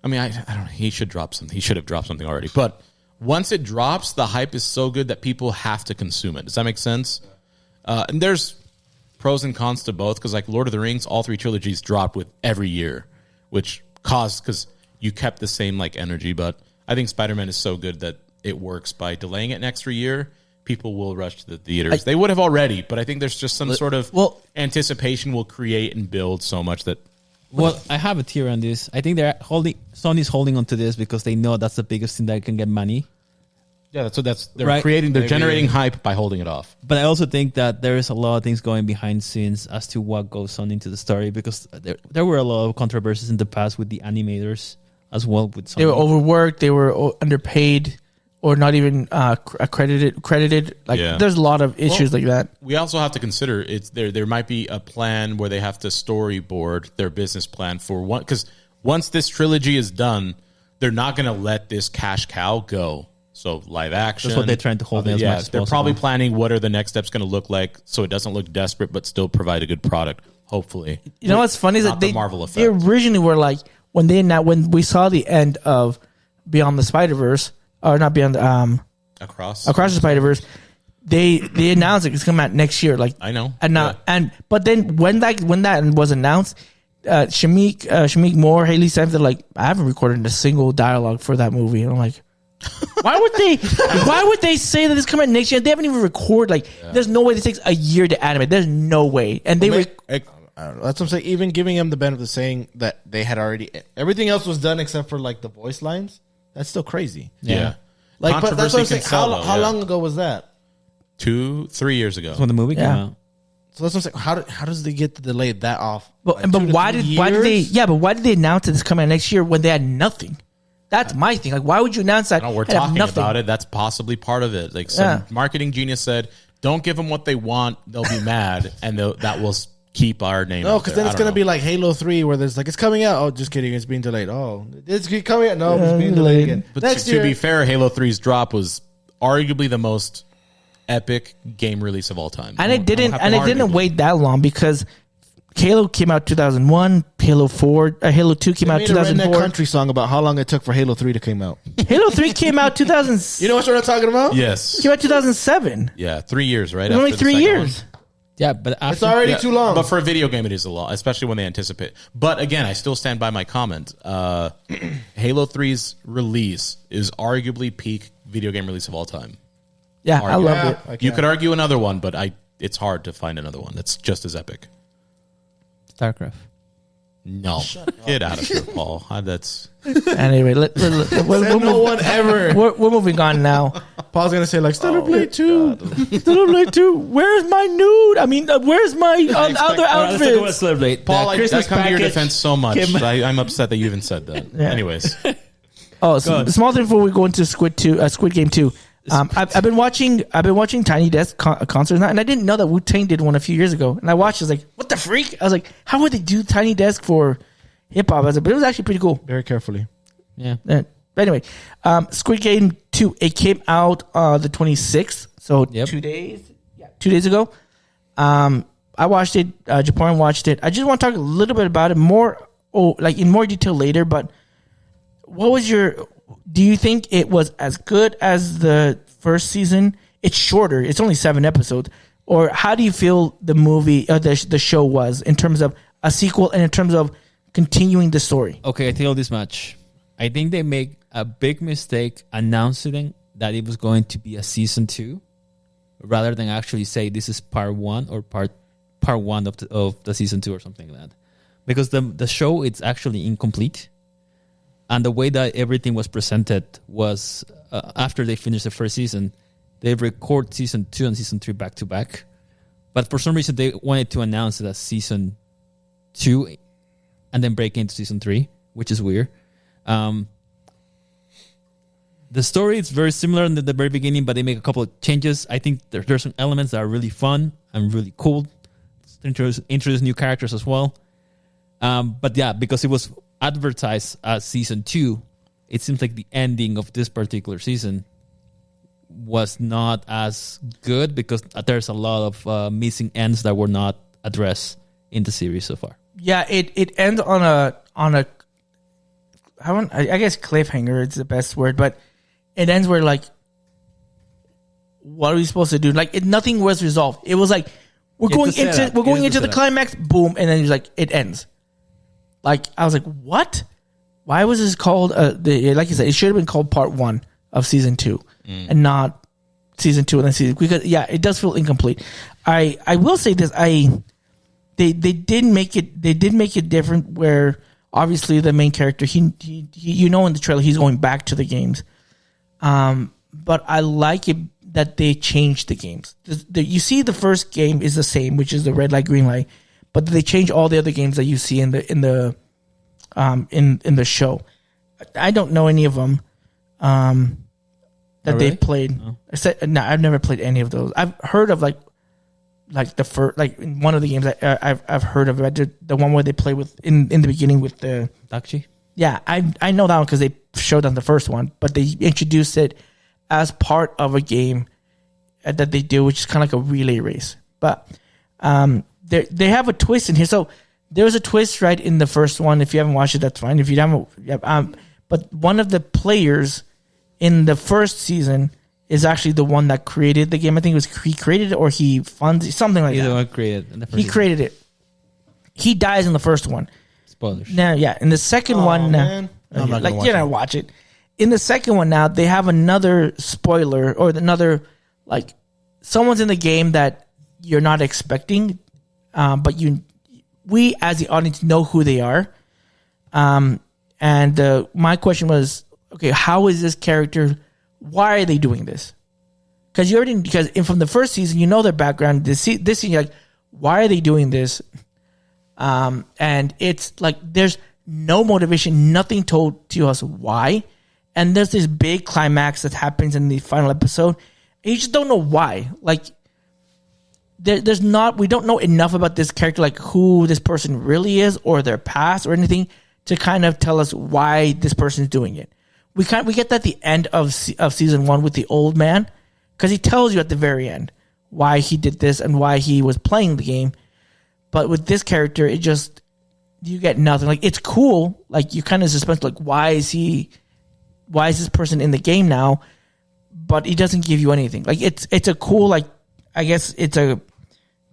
I mean, I don't know, he should drop something. He should have dropped something already, but once it drops, the hype is so good that people have to consume it. Does that make sense? And there's pros and cons to both, because like Lord of the Rings, all three trilogies dropped with every year, which caused, because you kept the same like energy. But I think Spider-Man is so good that it works. By delaying it an extra year, people will rush to the theaters. They would have already, but I think there's just some sort of anticipation will create and build so much that. Well, I have a theory on this. I think Sony's holding on to this because they know that's the biggest thing that can get money. Yeah, they're Right. they're generating hype by holding it off. But I also think that there is a lot of things going behind scenes as to what goes on into the story, because there were a lot of controversies in the past with the animators as well. With Sony. they were overworked, they were underpaid, or not even credited. Like there's a lot of issues like that. We also have to consider there might be a plan where they have to storyboard their business plan for one, because once this trilogy is done, they're not going to let this cash cow go. So live action. That's what they're trying to hold in as much as they're possible. probably planning what are the next steps going to look like, so it doesn't look desperate but still provide a good product. Hopefully, You know what's funny is Not that the Marvel they effect. originally were like when we saw the end of Beyond the Spider-Verse, or not Beyond across the Spider-Verse, they announced it's coming out next year. Like I know. But then when that was announced, Shameik Moore, Haley Steinfeld, they're like, I haven't recorded a single dialogue for that movie. And I'm like, why would they say that it's coming out next year? They haven't even recorded. Like, there's no way this takes a year to animate. There's no way. And they I don't know. That's what I'm saying. Even giving them the benefit of saying that they had already everything else was done except for like the voice lines. That's still crazy. Yeah. Like, but that's what I'm saying. How yeah. long ago was that? 2-3 years ago. when the movie came out. So that's what I'm saying. How does they get the delay that off? But Like, 2 to why 3 did they? years? Yeah, but why did they announce that it's coming out next year when they had nothing? That's my thing. Like, why would you announce that? No, we're and have talking nothing? about it. That's possibly part of it. Like some marketing genius said, "Don't give them what they want; they'll be mad, and that will keep our name." No, because then it's gonna be like Halo 3, where there's like it's coming out. Oh, just kidding, it's being delayed. Oh, it's coming out. No, it's being delayed again. But Next to year, be fair, Halo 3's drop was arguably the most epic game release of all time, And it didn't wait that long, because Halo came out 2001, Halo 2 came out made a redneck 2004. country song about how long it took for Halo 3 to come out. Halo 3 came out 2000. You know what I'm talking about? Yes, Came out 2007. yeah, 3 years, right? It was only after the 3 second years. one. Yeah, but after, It's already too long. But for a video game, it is a lot, especially when they anticipate. But again, I still stand by my comment. Halo 3's release is arguably peak video game release of all time. Yeah, I loved it. You could argue another one, but it's hard to find another one that's just as epic. StarCraft. No, get out of here, Paul. That's Anyway, No one ever. we're moving on now. Paul's gonna say like Stellar Blade 2. Stellar Blade 2. Where's my nude? I mean, where's my other outfits? Paul. I come to your defense so much. I'm upset that you even said that. Yeah. Anyways, Oh, so the small thing before we go into Squid Game 2. I've been watching Tiny Desk concerts now, and I didn't know that Wu-Tang did one a few years ago. And I watched, I was like, what the freak? I was like, how would they do Tiny Desk for hip hop? I was like, but it was actually pretty cool. Very carefully. Yeah. But anyway, Squid Game 2, it came out the 26th, so 2 days. Yeah, 2 days ago. I watched it. Japorean watched it. I just want to talk a little bit about it in more detail later. But what was your? Do you think it was as good as the first season? It's shorter. It's only 7 episodes. Or how do you feel the movie, the show was in terms of a sequel and in terms of continuing the story? Okay, I tell you this much. I think they make a big mistake announcing that it was going to be a season 2, rather than actually say this is part 1 or part 1 of the season 2 or something like that. Because the show, it's actually incomplete. And the way that everything was presented was after they finished the first season, they record season 2 and season 3 back to back. But for some reason, they wanted to announce it as season 2 and then break into season 3, which is weird. The story is very similar in the very beginning, but they make a couple of changes. I think there's some elements that are really fun and really cool. Introduce new characters as well. But yeah, because it was advertised as season 2, it seems like the ending of this particular season was not as good because there's a lot of missing ends that were not addressed in the series so far. Yeah, it ends on a I guess cliffhanger is the best word, but it ends where like, what are we supposed to do? Like nothing was resolved. It was like we're going into the climax, boom, and then it's like it ends. Like I was like, what? Why was this called? Like you said, it should have been called part 1 of season 2, and not season 2 and then season. Because yeah, it does feel incomplete. I will say this. They did make it different. Where obviously the main character, he in the trailer he's going back to the games. But I like it that they changed the games. You see, the first game is the same, which is the red light, green light, but they change all the other games that you see in the show. I don't know any of them that they've played. Oh. I said no. I've never played any of those. I've heard of like the first, like in one of the games I've heard of it. The one where they play with in the beginning with the Dakchi? Yeah, I know that one because they showed on the first one, but they introduced it as part of a game that they do, which is kind of like a relay race. But they have a twist in here. So there was a twist right in the first one. If you haven't watched it, that's fine. If you haven't, but one of the players in the first season is actually the one that created the game. I think it was he created it or he funds it, something like He's that. the one created. He created it. He dies in the first one. Spoilers. Now, yeah, in the second one, man. I'm not gonna watch it. watch it. In the second one, now they have another spoiler or another like someone's in the game that you're not expecting, but we as the audience know who they are. And my question was, okay, how is this character? Why are they doing this? Because from the first season, you know their background. This season, you're like, why are they doing this? And it's like there's no motivation, nothing told to us why. And there's this big climax that happens in the final episode, and you just don't know why. Like we don't know enough about this character, like who this person really is, or their past, or anything to kind of tell us why this person is doing it. We get that at the end of season 1 with the old man, because he tells you at the very end why he did this and why he was playing the game. But with this character, you get nothing. Like it's cool, like you kind of suspect, like why is this person in the game now? But he doesn't give you anything. Like it's a cool, like I guess it's a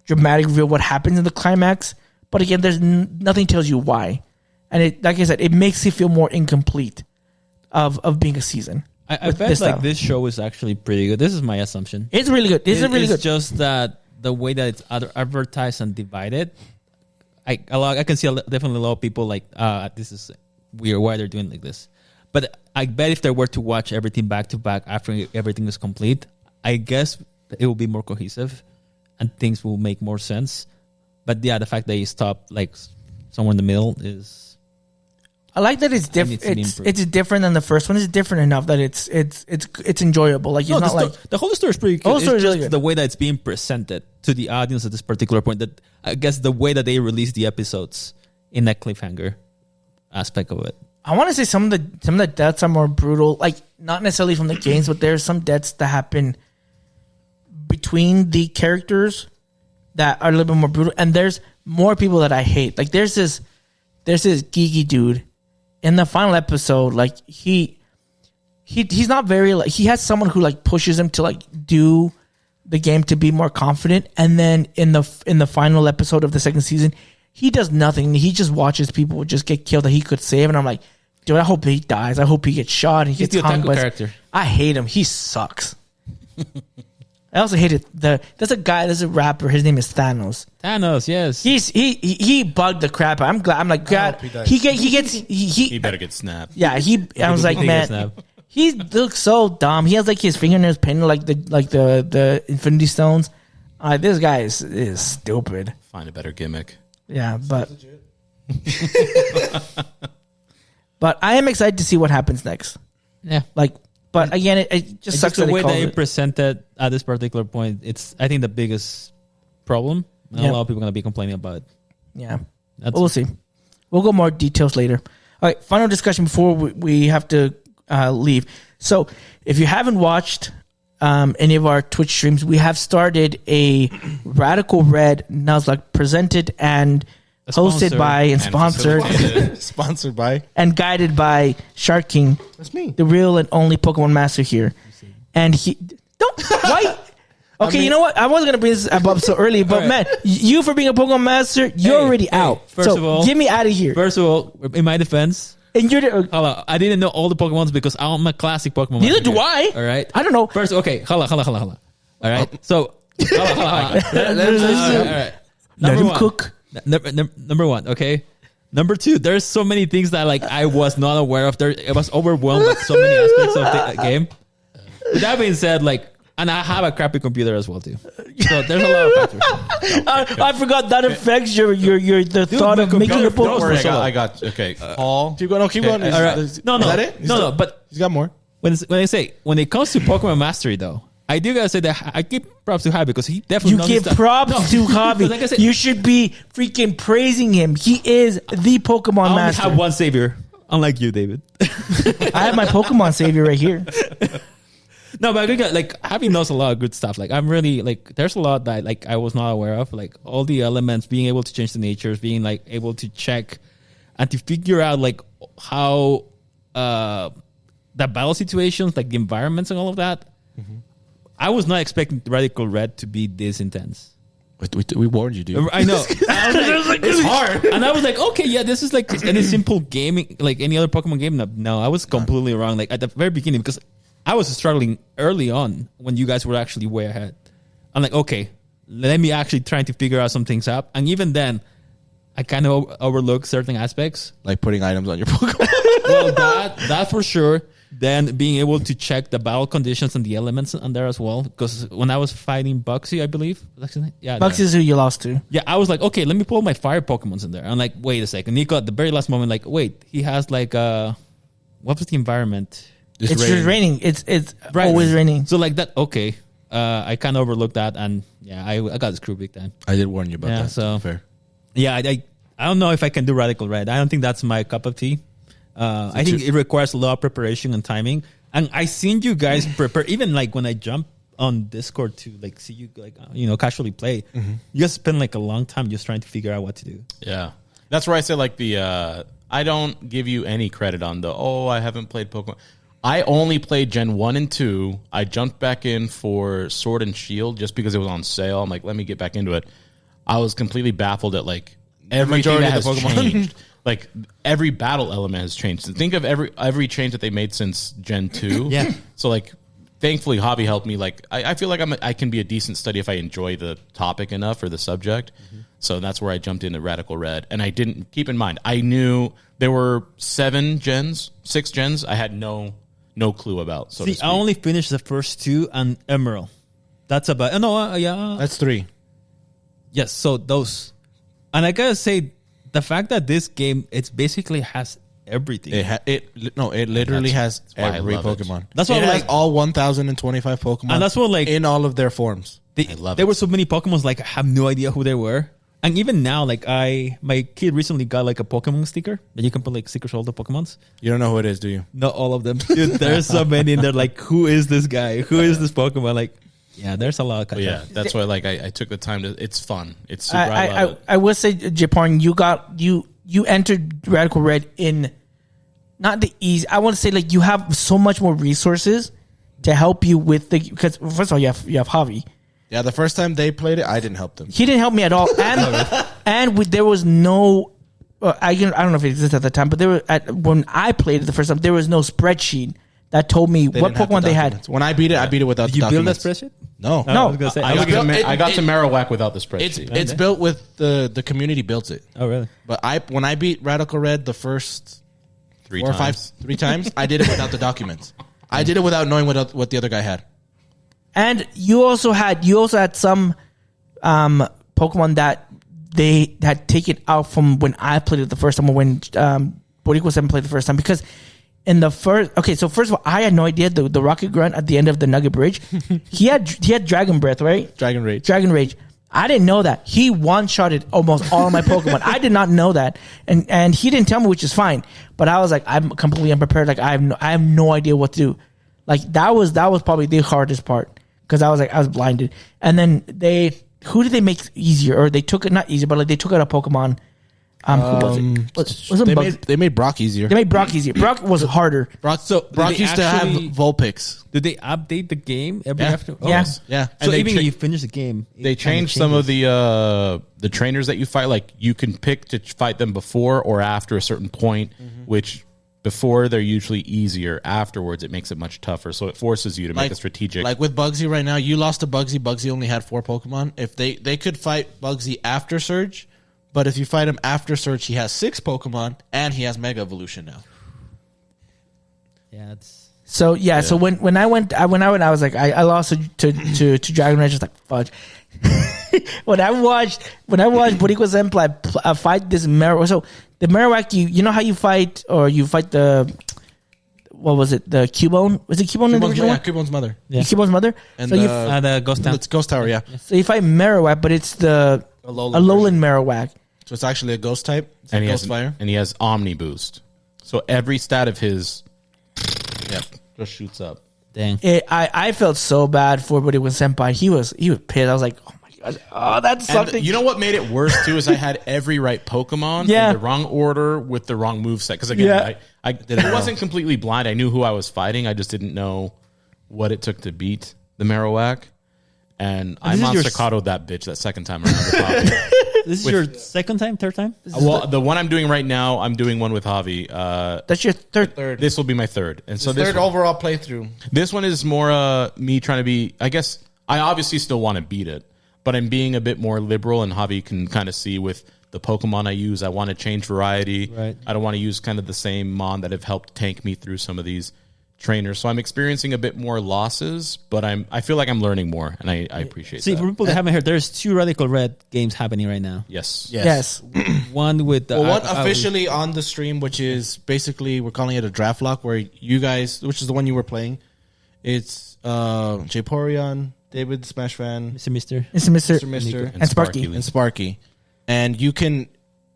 dramatic reveal what happens in the climax. But again, there's nothing tells you why, and it, like I said, it makes you feel more incomplete of being a season. I bet like this show is actually pretty good. This is my assumption. It's really good. It's just that the way that it's advertised and divided, I can see definitely a lot of people like, this is weird. Why they're doing like this? But I bet if they were to watch everything back to back after everything is complete, I guess it will be more cohesive and things will make more sense. But yeah, the fact that you stop like somewhere in the middle is. I like that it's different. It's different than the first one. It's different enough that it's enjoyable. Like it's not like the whole story is pretty good. The whole story it's is really just good. the way that it's being presented to the audience at this particular point. That I guess the way that they release the episodes in that cliffhanger aspect of it. I want to say some of the deaths are more brutal. Like not necessarily from the games, but there's some deaths that happen between the characters that are a little bit more brutal. And there's more people that I hate. Like there's this geeky dude in the final episode, like he's not very like he has someone who like pushes him to like do the game to be more confident, and then in the final episode of the second season, he does nothing. He just watches people just get killed that he could save, and I'm like, dude, I hope he dies. I hope he gets shot and he He's gets the hung. otaku character. I hate him. He sucks. I also hated there's a rapper. His name is Thanos. Thanos, yes. He bugged the crap out. I'm glad. I'm like, God, he gets He better get snapped. yeah. I was like, He gets man, snapped. he looks so dumb. He has like his fingernails painted like the Infinity Stones. This guy is stupid. Find a better gimmick. Yeah, but but I am excited to see what happens next. Yeah. Like, but again, it just It's sucks just the that way they that called you it. present it at this particular point. It's, I think, the biggest problem. And Yeah. a lot of people are going to be complaining about it. Yeah, That's but we'll see. We'll go more details later. All right, final discussion before we have to leave. So, if you haven't watched any of our Twitch streams, we have started a Radical Red Nuzlocke presented and hosted sponsor. by and And sponsored facilitated. Sponsored by. and guided by Shark King, That's me. the real and only Pokemon master here. And he don't why. Okay, you know what? I wasn't gonna bring this up so early, but All right. man, you for being a Pokemon master, you're already out. first so of all- get me out of here. First of all, in my defense, And you're the, hold on, I didn't know all the Pokemons because I'm a classic Pokemon. neither master do here. I. All right. I don't know. First, okay, hold on. All right. So, hold on. All right. Let him one. cook. Number one, okay. Number two, there's so many things that like I was not aware of. I was overwhelmed with so many aspects of the game. With that being said, like, and I have a crappy computer as well too. So there's a lot of factors. I forgot that affects your the thought my of making a computer froze Pokemon. for so long. I got okay. Paul. Keep going. No, keep going. All right. Is No. that it? No. But He's got more. when it comes to Pokemon mastery, though, I do gotta say that I give props to High because he definitely You knows give his stuff. props No, to Hobby. like I said, You should be freaking praising him. He is the Pokemon I only master. have one savior, unlike you, David. I have my Pokemon savior right here. No, but I think like Javi knows a lot of good stuff. Like I'm really like there's a lot that like I was not aware of. Like all the elements, being able to change the natures, being like able to check and to figure out like how the battle situations, like the environments and all of that. I was not expecting Radical Red to be this intense. We warned you, dude. I know. I was like, it's hard. And I was like, okay, yeah, this is like any simple gaming, like any other Pokemon game. No, I was completely wrong. Like at the very beginning, because I was struggling early on when you guys were actually way ahead. I'm like, okay, let me actually try to figure out some things out. And even then, I kind of overlooked certain aspects. Like putting items on your Pokemon. Well, that for sure. Then being able to check the battle conditions and the elements on there as well. Because when I was fighting Buxy, I believe. Yeah, Bucks is who you lost to. yeah, I was like, okay, let me pull my fire Pokemons in there. I'm like, wait a second. Nico at the very last moment, like, wait, he has like what was the environment? It's just raining. It's Right. always raining. So like that, okay. I kind of overlooked that, and yeah, I got screwed big time. I did warn you about Yeah, that. so- Fair. Yeah, I don't know if I can do Radical Red. I don't think that's my cup of tea. I think it requires a lot of preparation and timing. And I seen you guys prepare, even like when I jump on Discord to like see you like casually play. You guys spend like a long time just trying to figure out what to do. Yeah, that's where I say like the I don't give you any credit on the I haven't played Pokemon. I only played Gen 1 and 2. I jumped back in for Sword and Shield just because it was on sale. I'm like, let me get back into it. I was completely baffled at like everything majority that of the has Pokemon. changed. Like every battle element has changed. Think of every change that they made since Gen 2. Yeah. So like thankfully Hobby helped me. Like I feel like I can be a decent study if I enjoy the topic enough or the subject. So that's where I jumped into Radical Red. And I didn't keep in mind, I knew there were 6 gens I had no clue about. So to See, speak. I only finished the first 2 and Emerald. That's about yeah. That's 3. Yes, so those. And I gotta say, the fact that this game it's basically has everything. It literally has why I every love it. Pokemon. That's why it I has like- all 1,025 Pokemon. And that's what, like- in all of their forms. I love there it. were so many Pokemon, like I have no idea who they were. And even now, like my kid recently got like a Pokemon sticker that you can put like stickers all the Pokemons. You don't know who it is, do you? Not all of them. Dude, there's so many in there. Like, who is this guy? Who is this Pokemon? Like, yeah, there's a lot of But yeah, that's why like I took the time to. It's fun. It's super. I would say Japorean, you entered Radical Red in not the easy. I want to say like you have so much more resources to help you with the, because first of all you have Javi. Yeah, the first time they played it, I didn't help them. He didn't help me at all, and there was no. I don't know if it existed at the time, but when I played it the first time, there was no spreadsheet that told me what didn't have Pokemon the they had. documents. When I beat it, I beat it without Did the you build that documents. spreadsheet? No. I was gonna say. I got to it- Marowak without the spreadsheet. It's built with the community built it. Oh, really? But when I beat Radical Red the first three four or five, times. 3 times, I did it without the documents. I did it without knowing what the other guy had. And you also had some Pokemon that they had taken out from when I played it the first time, or when Boricua 7 played the first time, because in the first, okay, so first of all, I had no idea the Rocket Grunt at the end of the Nugget Bridge, he had Dragon Breath, right? Dragon Rage. Dragon Rage. I didn't know that. He one-shotted almost all of my Pokemon. I did not know that. And he didn't tell me, which is fine. But I was like, I'm completely unprepared. Like, I have no idea what to do. Like, that was probably the hardest part. Because I was blinded. And then who did they make easier? Or they took it, not easier, but like they took out a Pokemon. Who was it? Was it They made Brock easier. They made Brock easier. Brock was harder. Brock they used to have actually- Vulpix. Did they update the game every Yeah. after? Oh. Yeah. Yeah. So And they even cha- if you finish the game, it They kinda changed some of changes. the trainers that you fight. Like you can pick to fight them before or after a certain point, which before they're usually easier. Afterwards, it makes it much tougher. So it forces you to make a strategic. Like with Bugsy right now, you lost to Bugsy. Bugsy only had 4 Pokemon. If they could fight Bugsy after Surge, but if you fight him after Surge, he has 6 Pokemon and he has Mega Evolution now. Yeah, it's So yeah, so when I went, I was like, I lost to Dragon Rage. I was like, fudge. when I watched Boricua 7 fight this Marowak. So the Marowak, you know how you fight the, what was it? The Cubone? Was it Cubone in the original one? Cubone's mother. Yeah. Cubone's mother. And So you the Ghost Town. It's Ghost Tower, yeah. so you fight Marowak, but it's the Alolan Marowak. So it's actually a ghost type. It's and a he ghost has fire. and he has Omni Boost. So every stat of his, just shoots up. Dang. I felt so bad for Boricua Senpai. He was pissed. I was like, oh my gosh, oh that's And something. you know what made it worse too is I had every right Pokemon Yeah. in the wrong order with the wrong moveset. Because again, Yeah. I wasn't completely blind. I knew who I was fighting. I just didn't know what it took to beat the Marowak. And I this is your Monster that bitch that second time around. With Javi. This is your second time, third time? Well, the one I'm doing right now, I'm doing one with Javi. That's your third. This will be my third. And so Third overall playthrough. this one is more me trying to be, I guess, I obviously still want to beat it, but I'm being a bit more liberal, and Javi can kind of see with the Pokemon I use, I want to change variety. Right. I don't want to use kind of the same Mon that have helped tank me through some of these trainers. So I'm experiencing a bit more losses, but I feel like I'm learning more, and I appreciate See, that. for people that haven't heard, there's 2 Radical Red games happening right now. Yes. Yes. One with Well, one officially on the stream, which is basically, we're calling it a draft lock, where you guys, which is the one you were playing, it's Japorean, David Smash Fan, Mr. Mister. It's Mr. Mr. and Sparky. and Sparky. And you can,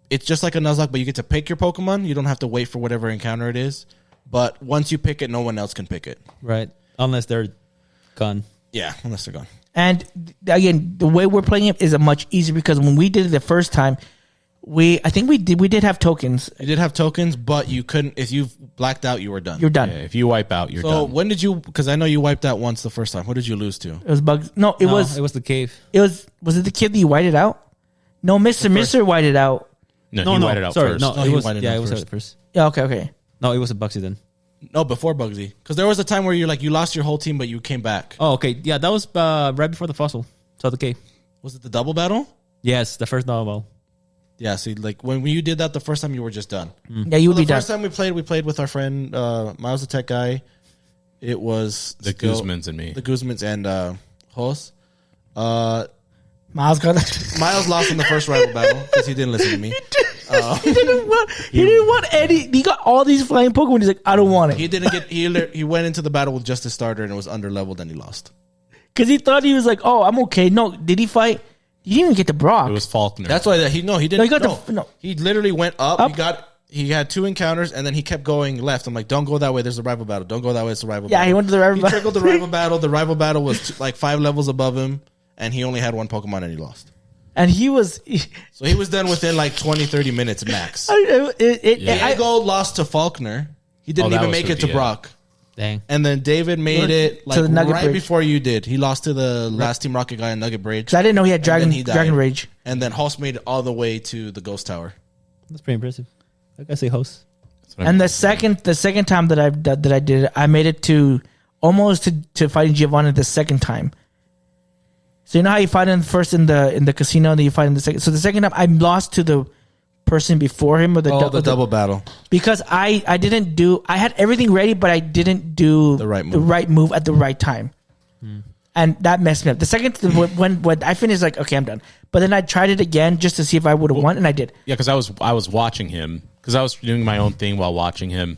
it's just like a Nuzlocke, but you get to pick your Pokemon. You don't have to wait for whatever encounter it is. But once you pick it, no one else can pick it. Right. Unless they're gone. Yeah, unless they're gone. And again, the way we're playing it is a much easier, because when we did it the first time, I think we did have tokens. You did have tokens, but you couldn't, if you blacked out, you were done. You're done. Yeah, if you wipe out, you're So done. when did you, because I know you wiped out once the first time. What did you lose to? It was bugs. No, it was the cave. was it the kid that you whited out? No, Mr. whited out. No, No, he no. whited out Sorry, first. no, Oh, it he was whited yeah, out it was first. at first. Yeah, okay. No, it was a Bugsy then. No, before Bugsy. Because there was a time where you lost your whole team, but you came back. Oh, okay. Yeah, that was right before the fossil. So the cave. Was it the double battle? Yes, the first novel. Yeah, see, like when you did that the first time, you were just done. Yeah, you would The be done. first time we played with our friend Miles the Tech Guy. It was The Guzmans and me. The Guzmans and Hos. Miles got Miles lost in the first rival battle because he didn't listen to me. he didn't want any. He got all these flying Pokemon. He's like, I don't want it, He didn't get. He went into the battle with just a starter and it was under leveled and he lost. because he thought he was like, oh, I'm okay. No, did he fight? He didn't even get to Brock. It was Faulkner. That's why he didn't. No, he got no. no. He literally went up. Up. He had 2 encounters and then he kept going left. I'm like, don't go that way. There's a rival battle. Don't go that way. It's a rival. Yeah, battle. he went to the rival He battle. trickled the rival battle. The rival battle was like 5 levels above him, and he only had 1 Pokemon and he lost. And he was. So he was done within like 20, 30 minutes max. I Diego lost to Faulkner He didn't that even was make it spooky, to yeah. Brock. Dang. And then David made it like the Nugget right Bridge. before you did. He lost to the last Team Rocket guy in Nugget Bridge. Because I didn't know he had And then he died. Dragon Rage. And then Host made it all the way to the Ghost Tower. That's pretty impressive. I gotta say host. That's what I And mean. the second time that I did it, I made it to almost to fighting Giovanni the second time. So you know how you fight in first in the casino, and then you fight in the second. So the second time I lost to the person before him, or The double battle. because I had everything ready, but I didn't do The right move. move at the right time. And that messed me up. The second when I finished, like, okay, I'm done. But then I tried it again just to see if I would have won, and I did. Yeah, because I was watching him because I was doing my own thing while watching him.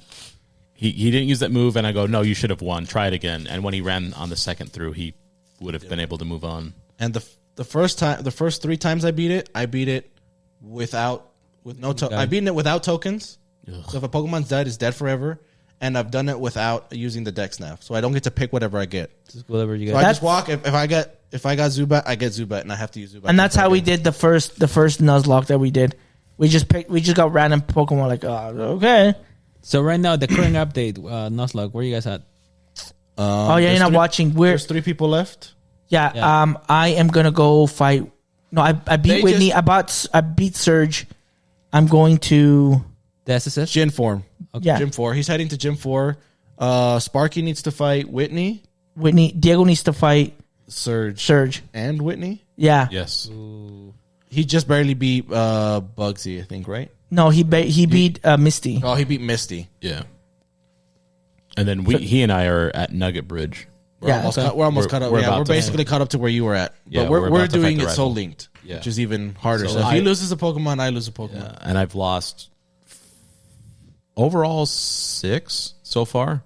He didn't use that move, and I go, no, you should have won. Try it again. And when he ran on the second through, he would have been able to move on. And the first 3 times I beat it with no I beaten it without tokens. Ugh. So if a Pokemon's dead, it's dead forever. And I've done it without using the Dex Nav, so I don't get to pick whatever I get. Just whatever you So got. I just walk. If I got Zubat, I get Zubat, and I have to use Zubat. And that's how we did the first Nuzlocke that we did. We just got random Pokemon, like, okay. So right now, the current update, Nuzlocke, where you guys at? Oh yeah, you're not watching. There's 3 people left. Yeah. I am gonna go fight. No, I beat They Whitney. I beat Surge. I'm going to. The SSS? Gym form. Yeah. Gym 4. He's heading to Gym 4. Sparky needs to fight Whitney, Diego needs to fight Surge, and Whitney. Yeah. Yes. He just barely beat Bugsy, I think, right? No, he beat Misty. Oh, he beat Misty. Yeah. And then he and I are at Nugget Bridge. We're almost caught up. We're basically caught up to where you were at. Yeah, But we're we're about to doing fight it the soul rival. linked, Yeah. which is even harder. So So if he I- loses a Pokemon, I lose a Pokemon. Yeah, and I've lost overall 6 so far.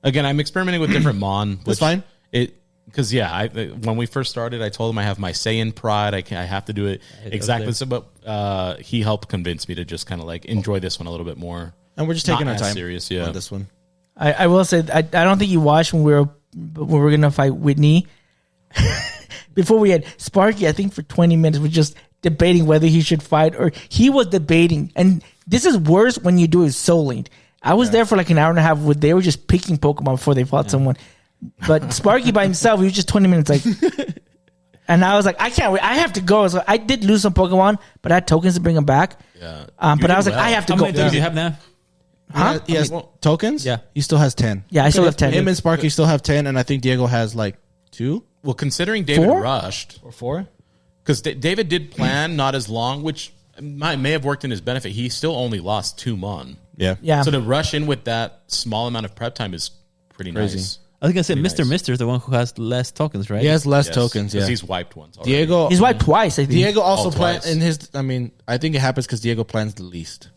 Again, I'm experimenting with different Mon. That's fine. Because when we first started, I told him I have my Saiyan pride. I have to do it exactly. So, but he helped convince me to just kind of like enjoy this one a little bit more. And we're just taking Not our as time serious, yeah. on this one. I will say I don't think you watched when we were gonna fight Whitney. Before we had Sparky, I think for 20 minutes we're just debating whether he should fight, or he was debating. And this is worse when you do it soul linked. I was there for like an hour and a half where they were just picking Pokemon before they fought someone. But Sparky by himself, he was just 20 minutes like. And I was like, I can't wait. I have to go. So I did lose some Pokemon, but I had tokens to bring them back. Yeah. But I was like, I have to How go. many tokens do you have now? Huh? He has tokens? Yeah. He still has 10. Yeah, I still have 10. Him and Sparky still have 10, and I think Diego has like 2 Well, considering David 4? rushed, or 4. because David did plan not as long, which may have worked in his benefit. He still only lost 2 Mon. Yeah. Yeah. So to rush in with that small amount of prep time is pretty Crazy. nice. I was gonna say Pretty nice. Mr. is the one who has less tokens, right? He has less Yes, tokens, yeah. because he's wiped once already. Diego He's wiped twice, I think. Diego also twice. plans in his. I mean, I think it happens because Diego plans the least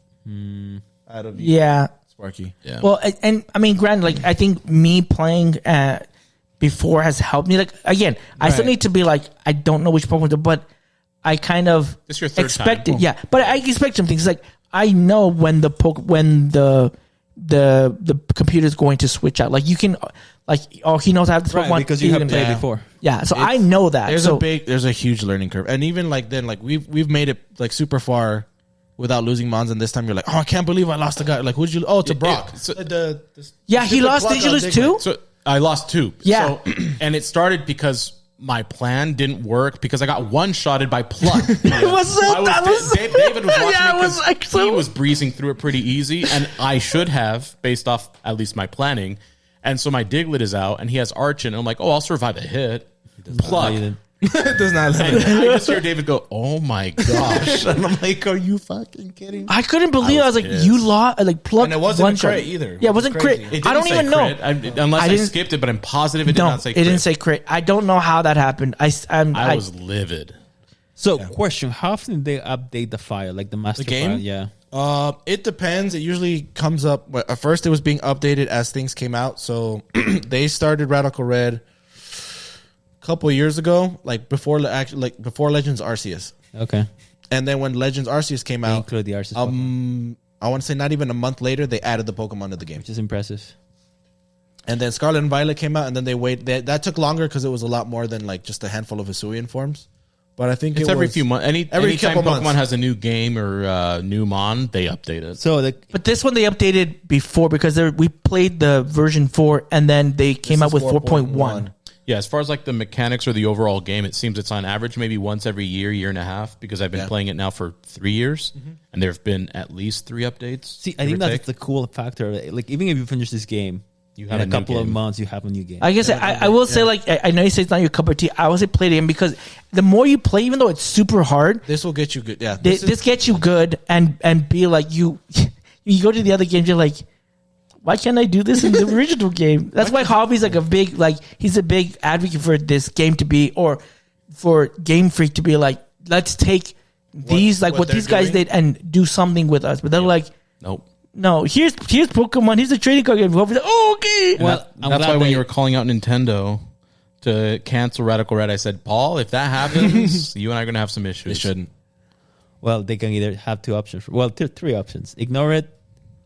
out of you, Yeah. Sparky. Yeah. Well, and I mean, granted, like I think me playing before has helped me. Like again, I still Right. need to be like, I don't know which Pokemon to, but I kind of This your third expected. time. Yeah, but I expect some things. Like I know when the computer's going to switch out. Like you can, like he knows how to Right, Pokemon. because you have played Yeah. before. Yeah, so I know that. There's a huge learning curve, and even like then, like we've made it like super far without losing Mons, and this time you're like, oh, I can't believe I lost the guy. Like, who'd you? Oh, to Brock. Yeah, he lost. Did you lose 2? So I lost 2. Yeah. So, and it started because my plan didn't work because I got one-shotted by Pluck. It was so. David was watching Yeah, me it was because like he so- was breezing through it pretty easy, and I should have, based off at least my planning. And so my Diglett is out, and he has Archon, and I'm like, oh, I'll survive a hit. Pluck. You didn't. It does not. And I just hear David go, oh my gosh. And I'm like, are you fucking kidding? I couldn't believe. I was like, pissed. you lost. Like Plug. And it wasn't one a crit shot. either. Yeah, it wasn't Crazy. crit. It I didn't don't say even know. crit. Unless I didn't- skipped it, but I'm positive it did No, not say it crit. didn't say crit. I don't know how that happened. I was livid. So, question: how often do they update the file, like the master game? file? Yeah. It depends. It usually comes up. At first, it was being updated as things came out. So they started Radical Red a couple of years ago, like before Legends Arceus. Okay. And then when Legends Arceus came They out, include the Arceus Pokemon, I want to say not even a month later, they added the Pokemon to the game. which is impressive. And then Scarlet and Violet came out, and then that took longer because it was a lot more than like just a handful of Hisuian forms. But I think It's every few months. every Anytime couple Pokemon months. has a new game or new mon, they update it. So But this one they updated before because we played the version 4 and then they came out with 4.1. Yeah, as far as like the mechanics or the overall game, it seems it's on average maybe once every year and a half, because I've been playing it now for 3 years, and there have been at least 3 updates. see, I think that's the cool factor. Like even if you finish this game, You in have a a new couple of game. months, you have a new game. I guess I will say, like, I know you say it's not your cup of tea. I will say play the game because the more you play, even though it's super hard, This will get you good. Yeah, this gets you good and be like you go to the other games, you're like, why can't I do this in the original game? That's why Hobby's like he's a big advocate for this game to be, or for Game Freak to be like, let's take these, like what they're these guys doing? did and do something with us. But they're like, Nope. no, here's Pokemon, here's a trading card game. Hobby's like, oh, okay. Well, I'm That's glad why when they- you were calling out Nintendo to cancel Radical Red, I said, Paul, if that happens, you and I are going to have some issues. They shouldn't. Well, they can either have 2 options. Well, 3 options: ignore it,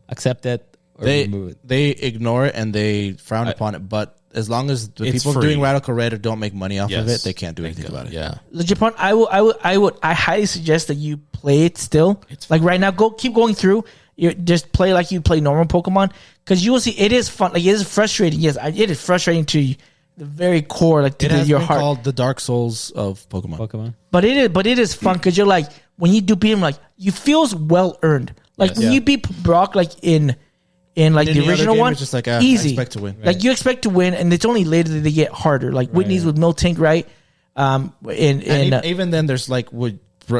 accept it, or remove it. They ignore it and they frown upon it. But as long as the It's people free. doing Radical Red don't make money off of Yes. it, they can't do anything about it. Yeah. The Japan, I highly suggest that you play it still. Like right now, keep going through. You just play like you play normal Pokemon, because you will see it is fun. Like it is frustrating. Yes, it is frustrating to the very core, like to It has your been heart. called the Dark Souls of Pokemon. But it is fun because you're like, when you do beat him, like you feels well earned. Like when you beat Brock, like in like In the the other original game, one, it's just like, I easy. expect to win. Like you expect to win, and it's only later that they get harder. Like Whitney's with Miltank, right? Even then, there's like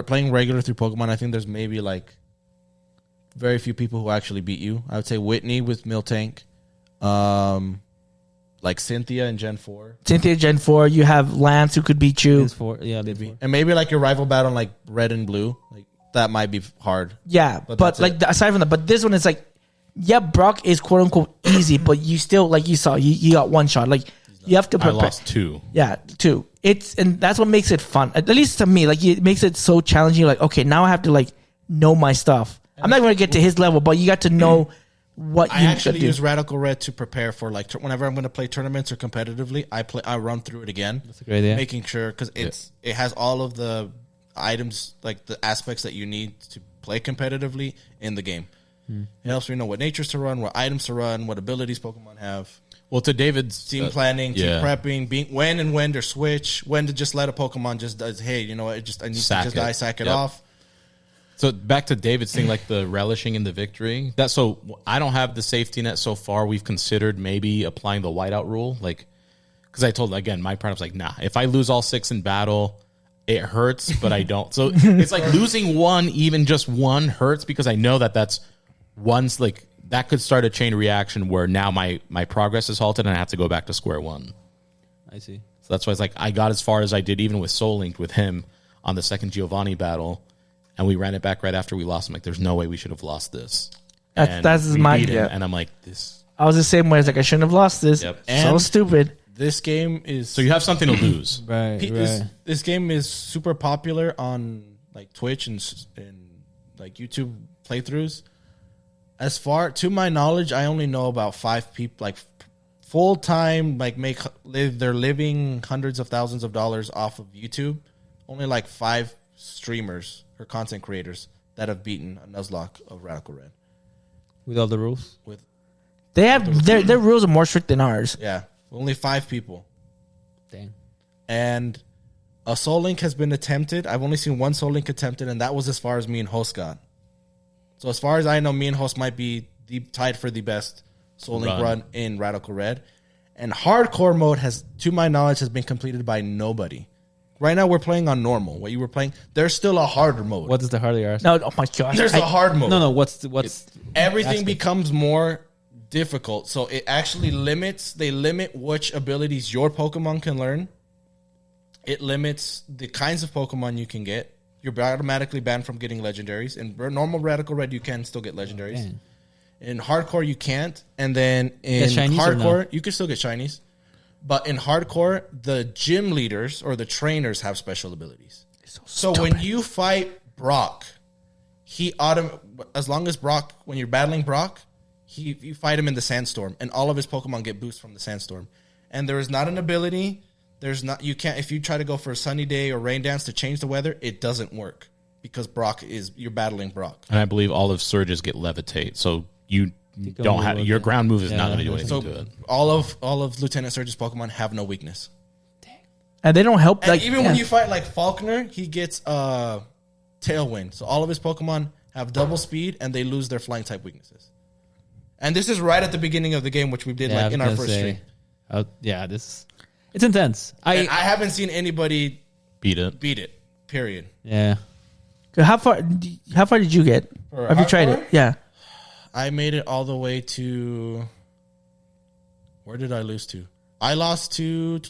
playing regular through Pokemon. I think there's maybe like very few people who actually beat you. I would say Whitney with Miltank, like Cynthia in Gen 4, Cynthia Gen 4, you have Lance who could beat you. They beat. and maybe like your rival battle in like Red and Blue. Like that might be hard. Yeah, But but that's like it. aside from that, but this one is like, yeah, Brock is quote unquote easy, but you still, like you saw, you got one shot. Like you have to I prepare. lost 2. Yeah, 2. And that's what makes it fun. At least to me, like it makes it so challenging. Like, okay, now I have to like know my stuff. I'm not going to get to his level, but you got to know what I you actually do. use Radical Red to prepare for like whenever I'm going to play tournaments or competitively. I run through it again. That's a great idea. Making sure because it has all of the items, like the aspects that you need to play competitively in the game. It helps me know what natures to run, what items to run, what abilities Pokemon have. Well, to David's Team planning, team yeah. prepping, being when to switch, when to just let a Pokemon just does. Hey, you know what? I need Sack to just it. die, sack it Yep. off. So back to David's thing, like the relishing in the victory. So I don't have the safety net so far. We've considered maybe applying the whiteout rule, like because I told again my partner was like, nah, if I lose all 6 in battle, it hurts, but I don't. So it's like losing one, even just one, hurts because I know that's one's like that could start a chain reaction where now my progress is halted and I have to go back to square one. I see. So that's why it's like I got as far as I did even with Soul Linked with him on the second Giovanni battle. And we ran it back right after we lost. I'm like, there's no way we should have lost this. That's we my beat him, yeah. and I'm like, this. I was the same way. It's like I shouldn't have lost this. Yep. So And- stupid. This game is So you have something to lose. Right, This game is super popular on like Twitch and like YouTube playthroughs. As far to my knowledge, I only know about 5 people like full time like they're living hundreds of thousands of dollars off of YouTube. Only like 5 streamers or content creators that have beaten a Nuzlocke of Radical Red. With all the rules. With They have their rules are more strict than ours. yeah, only 5 people. Dang. And a Soul Link has been attempted. I've only seen one Soul Link attempted, and that was as far as me and Host got. So as far as I know, me and Host might be tied for the best Soul Link run in Radical Red. And hardcore mode has, to my knowledge, has been completed by nobody. Right now we're playing on normal. What you were playing, there's still a harder mode. What is the harder ask? No, oh my gosh. There's a hard mode. No. What's Everything aspect? becomes more difficult. So it actually they limit which abilities your Pokemon can learn. It limits the kinds of Pokemon you can get. You're automatically banned from getting legendaries. In normal Radical Red, you can still get legendaries. Dang. In hardcore, you can't. And then in shinies or no? hardcore, you can still get shinies. But in hardcore, the gym leaders or the trainers have special abilities. So when you fight Brock, as long as Brock, when you're battling Brock, you fight him in the Sandstorm, and all of his Pokemon get boosts from the Sandstorm. And there is not an ability there's not you can't if you try to go for a sunny day or rain dance to change the weather, it doesn't work because you're battling Brock. And I believe all of Surges get levitate, so you don't have your ground move is not going to do anything to it. All of Lieutenant Surge's Pokemon have no weakness. And they don't help. And even when you fight like Falconer, he gets Tailwind. So all of his Pokemon have double speed and they lose their flying type weaknesses. And this is right at the beginning of the game, which we did in our first stream. It's intense. I haven't seen anybody beat it. Period. Yeah. How far did you get? Have you tried it? Yeah. I made it all the way to. Where did I lose to? I lost to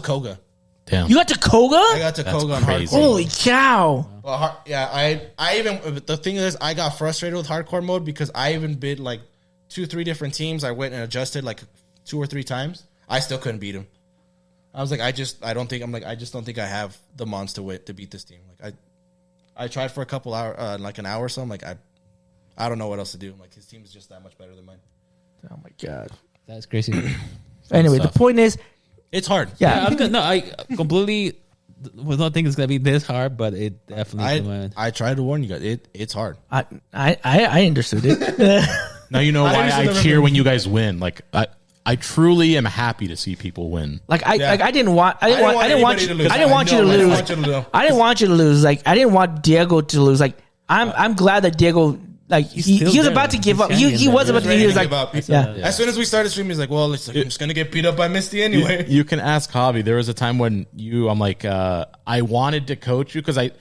Koga. Damn. You got to Koga? I got to Koga on hardcore. Holy cow! Well, I even the thing is I got frustrated with hardcore mode because I even bid like 2-3 different teams. I went and adjusted like 2 or 3 times. I still couldn't beat him. I was like, I just don't think I have the mons to beat this team. Like I tried for a couple hours, like an hour or so. I'm like I don't know what else to do. Like his team is just that much better than mine. Oh my god, that's crazy. Anyway, the point is, it's hard. Yeah, I completely was not thinking it's gonna be this hard, but it definitely. I tried to warn you guys. It's hard. I understood it. Now you know why I cheer when you guys win. Like I truly am happy to see people win. Like I didn't want you to lose. Like I didn't want Diego to lose. Like I'm glad that Diego. Like he was about to give up. He was about to give up. Yeah. As soon as we started streaming, he's like, "Well, I'm just gonna get beat up by Misty anyway." You can ask Javi. There was a time when I'm like, I wanted to coach you because I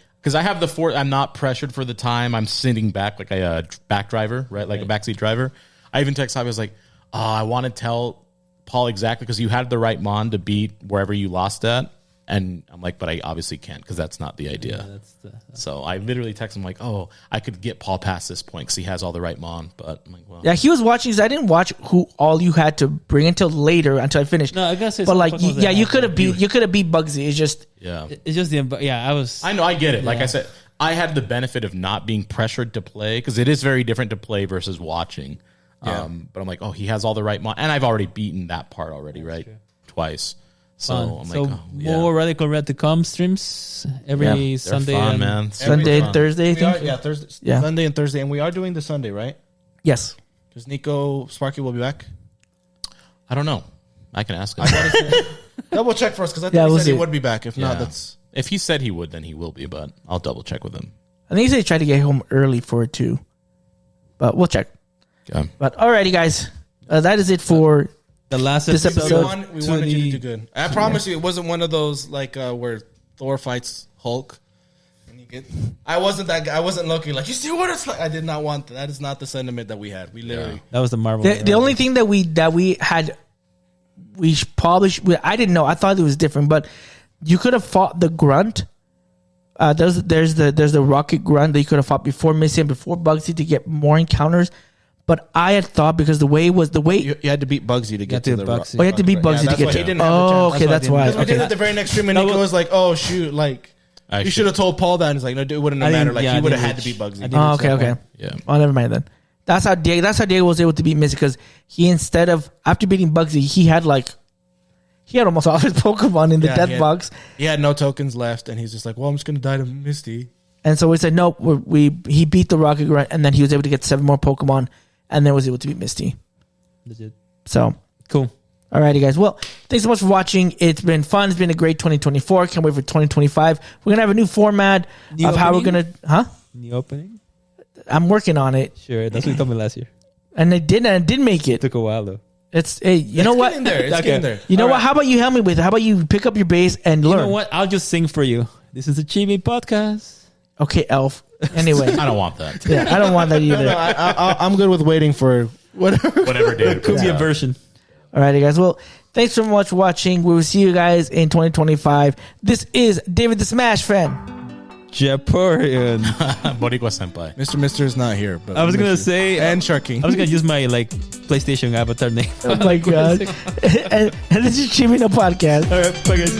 have the force. I'm not pressured for the time. I'm sitting back like a back driver, right? Like a backseat driver. I even text Javi. I was like, I want to tell Paul exactly because you had the right mon to beat wherever you lost at. And I'm like, but I obviously can't because that's not the idea. So I literally text him like, I could get Paul past this point because he has all the right mon. But I'm like, well, yeah, he was watching. Cause I didn't watch who all you had to bring until later until I finished. No, I guess. But like, you could have beat Bugsy. It's just it's just I know, I get it. Like I said, I had the benefit of not being pressured to play because it is very different to play versus watching. Yeah. But I'm like, he has all the right mon, and I've already beaten that part already, right? Twice. So I'm like, more Radical Red to come streams every Sunday, fun, man. Sunday and Thursday. I think. Thursday, Sunday and Thursday, and we are doing the Sunday, right? Yes. Does Nico Sparky will be back? I don't know. I can ask him. Double check for us because I thought he said he would be back. If not, that's if he said he would, then he will be. But I'll double check with him. I think he said he tried to get home early for it too, but we'll check. Okay. But alrighty, guys, that is it for. The last episode. We wanted you to do good. I promise you, it wasn't one of those like where Thor fights Hulk. And you get. I wasn't that guy. I wasn't looking like you see what it's like. I did not want that. That is not the sentiment that we had. We literally. That was the Marvel. The only thing that we had, I didn't know. I thought it was different, but you could have fought the Grunt. There's the Rocket Grunt that you could have fought before Missy and before Bugsy to get more encounters. But I had thought because the way you had to beat Bugsy to get to the Bugsy. You had to beat Bugsy to get to. Okay, that's why. Because we did it the very next stream, and Nico was like, "Oh shoot, like you should have told Paul that." And he's like, "No, it wouldn't have mattered. Like he would have had to beat Bugsy." Okay. Yeah. Oh, never mind then. That's how Diego was able to beat Missy because he instead of after beating Bugsy, he had almost all his Pokemon in the death box. He had no tokens left, and he's just like, "Well, I'm just gonna die to Misty." And so we said, "No, he beat the Rocket Grunt, and then he was able to get 7 more Pokemon." And then was able to beat Misty. Legit. So cool. Alrighty, guys. Well, thanks so much for watching. It's been fun. It's been a great 2024. Can't wait for 2025. We're gonna have a new format of how we're gonna. New opening. I'm working on it. Sure, that's what you told me last year. And I did make it. Took a while though. It's you know what? It's getting there. You know what? How about you help me with it? How about you pick up your bass and learn? You know what? I'll just sing for you. This is a Chibi podcast. Okay, Elf. Anyway, I don't want that. Yeah, I don't want that either. I'm good with waiting for whatever day. Could be a version. Alrighty, guys. Well, thanks so much for watching. We will see you guys in 2025. This is David the Smash Fan. Japorean. Boricua Senpai. Mr. is not here. But I was gonna say and Sharky. I was gonna use my PlayStation avatar name. Oh my god! and this is Chimino Podcast. All right, bye guys.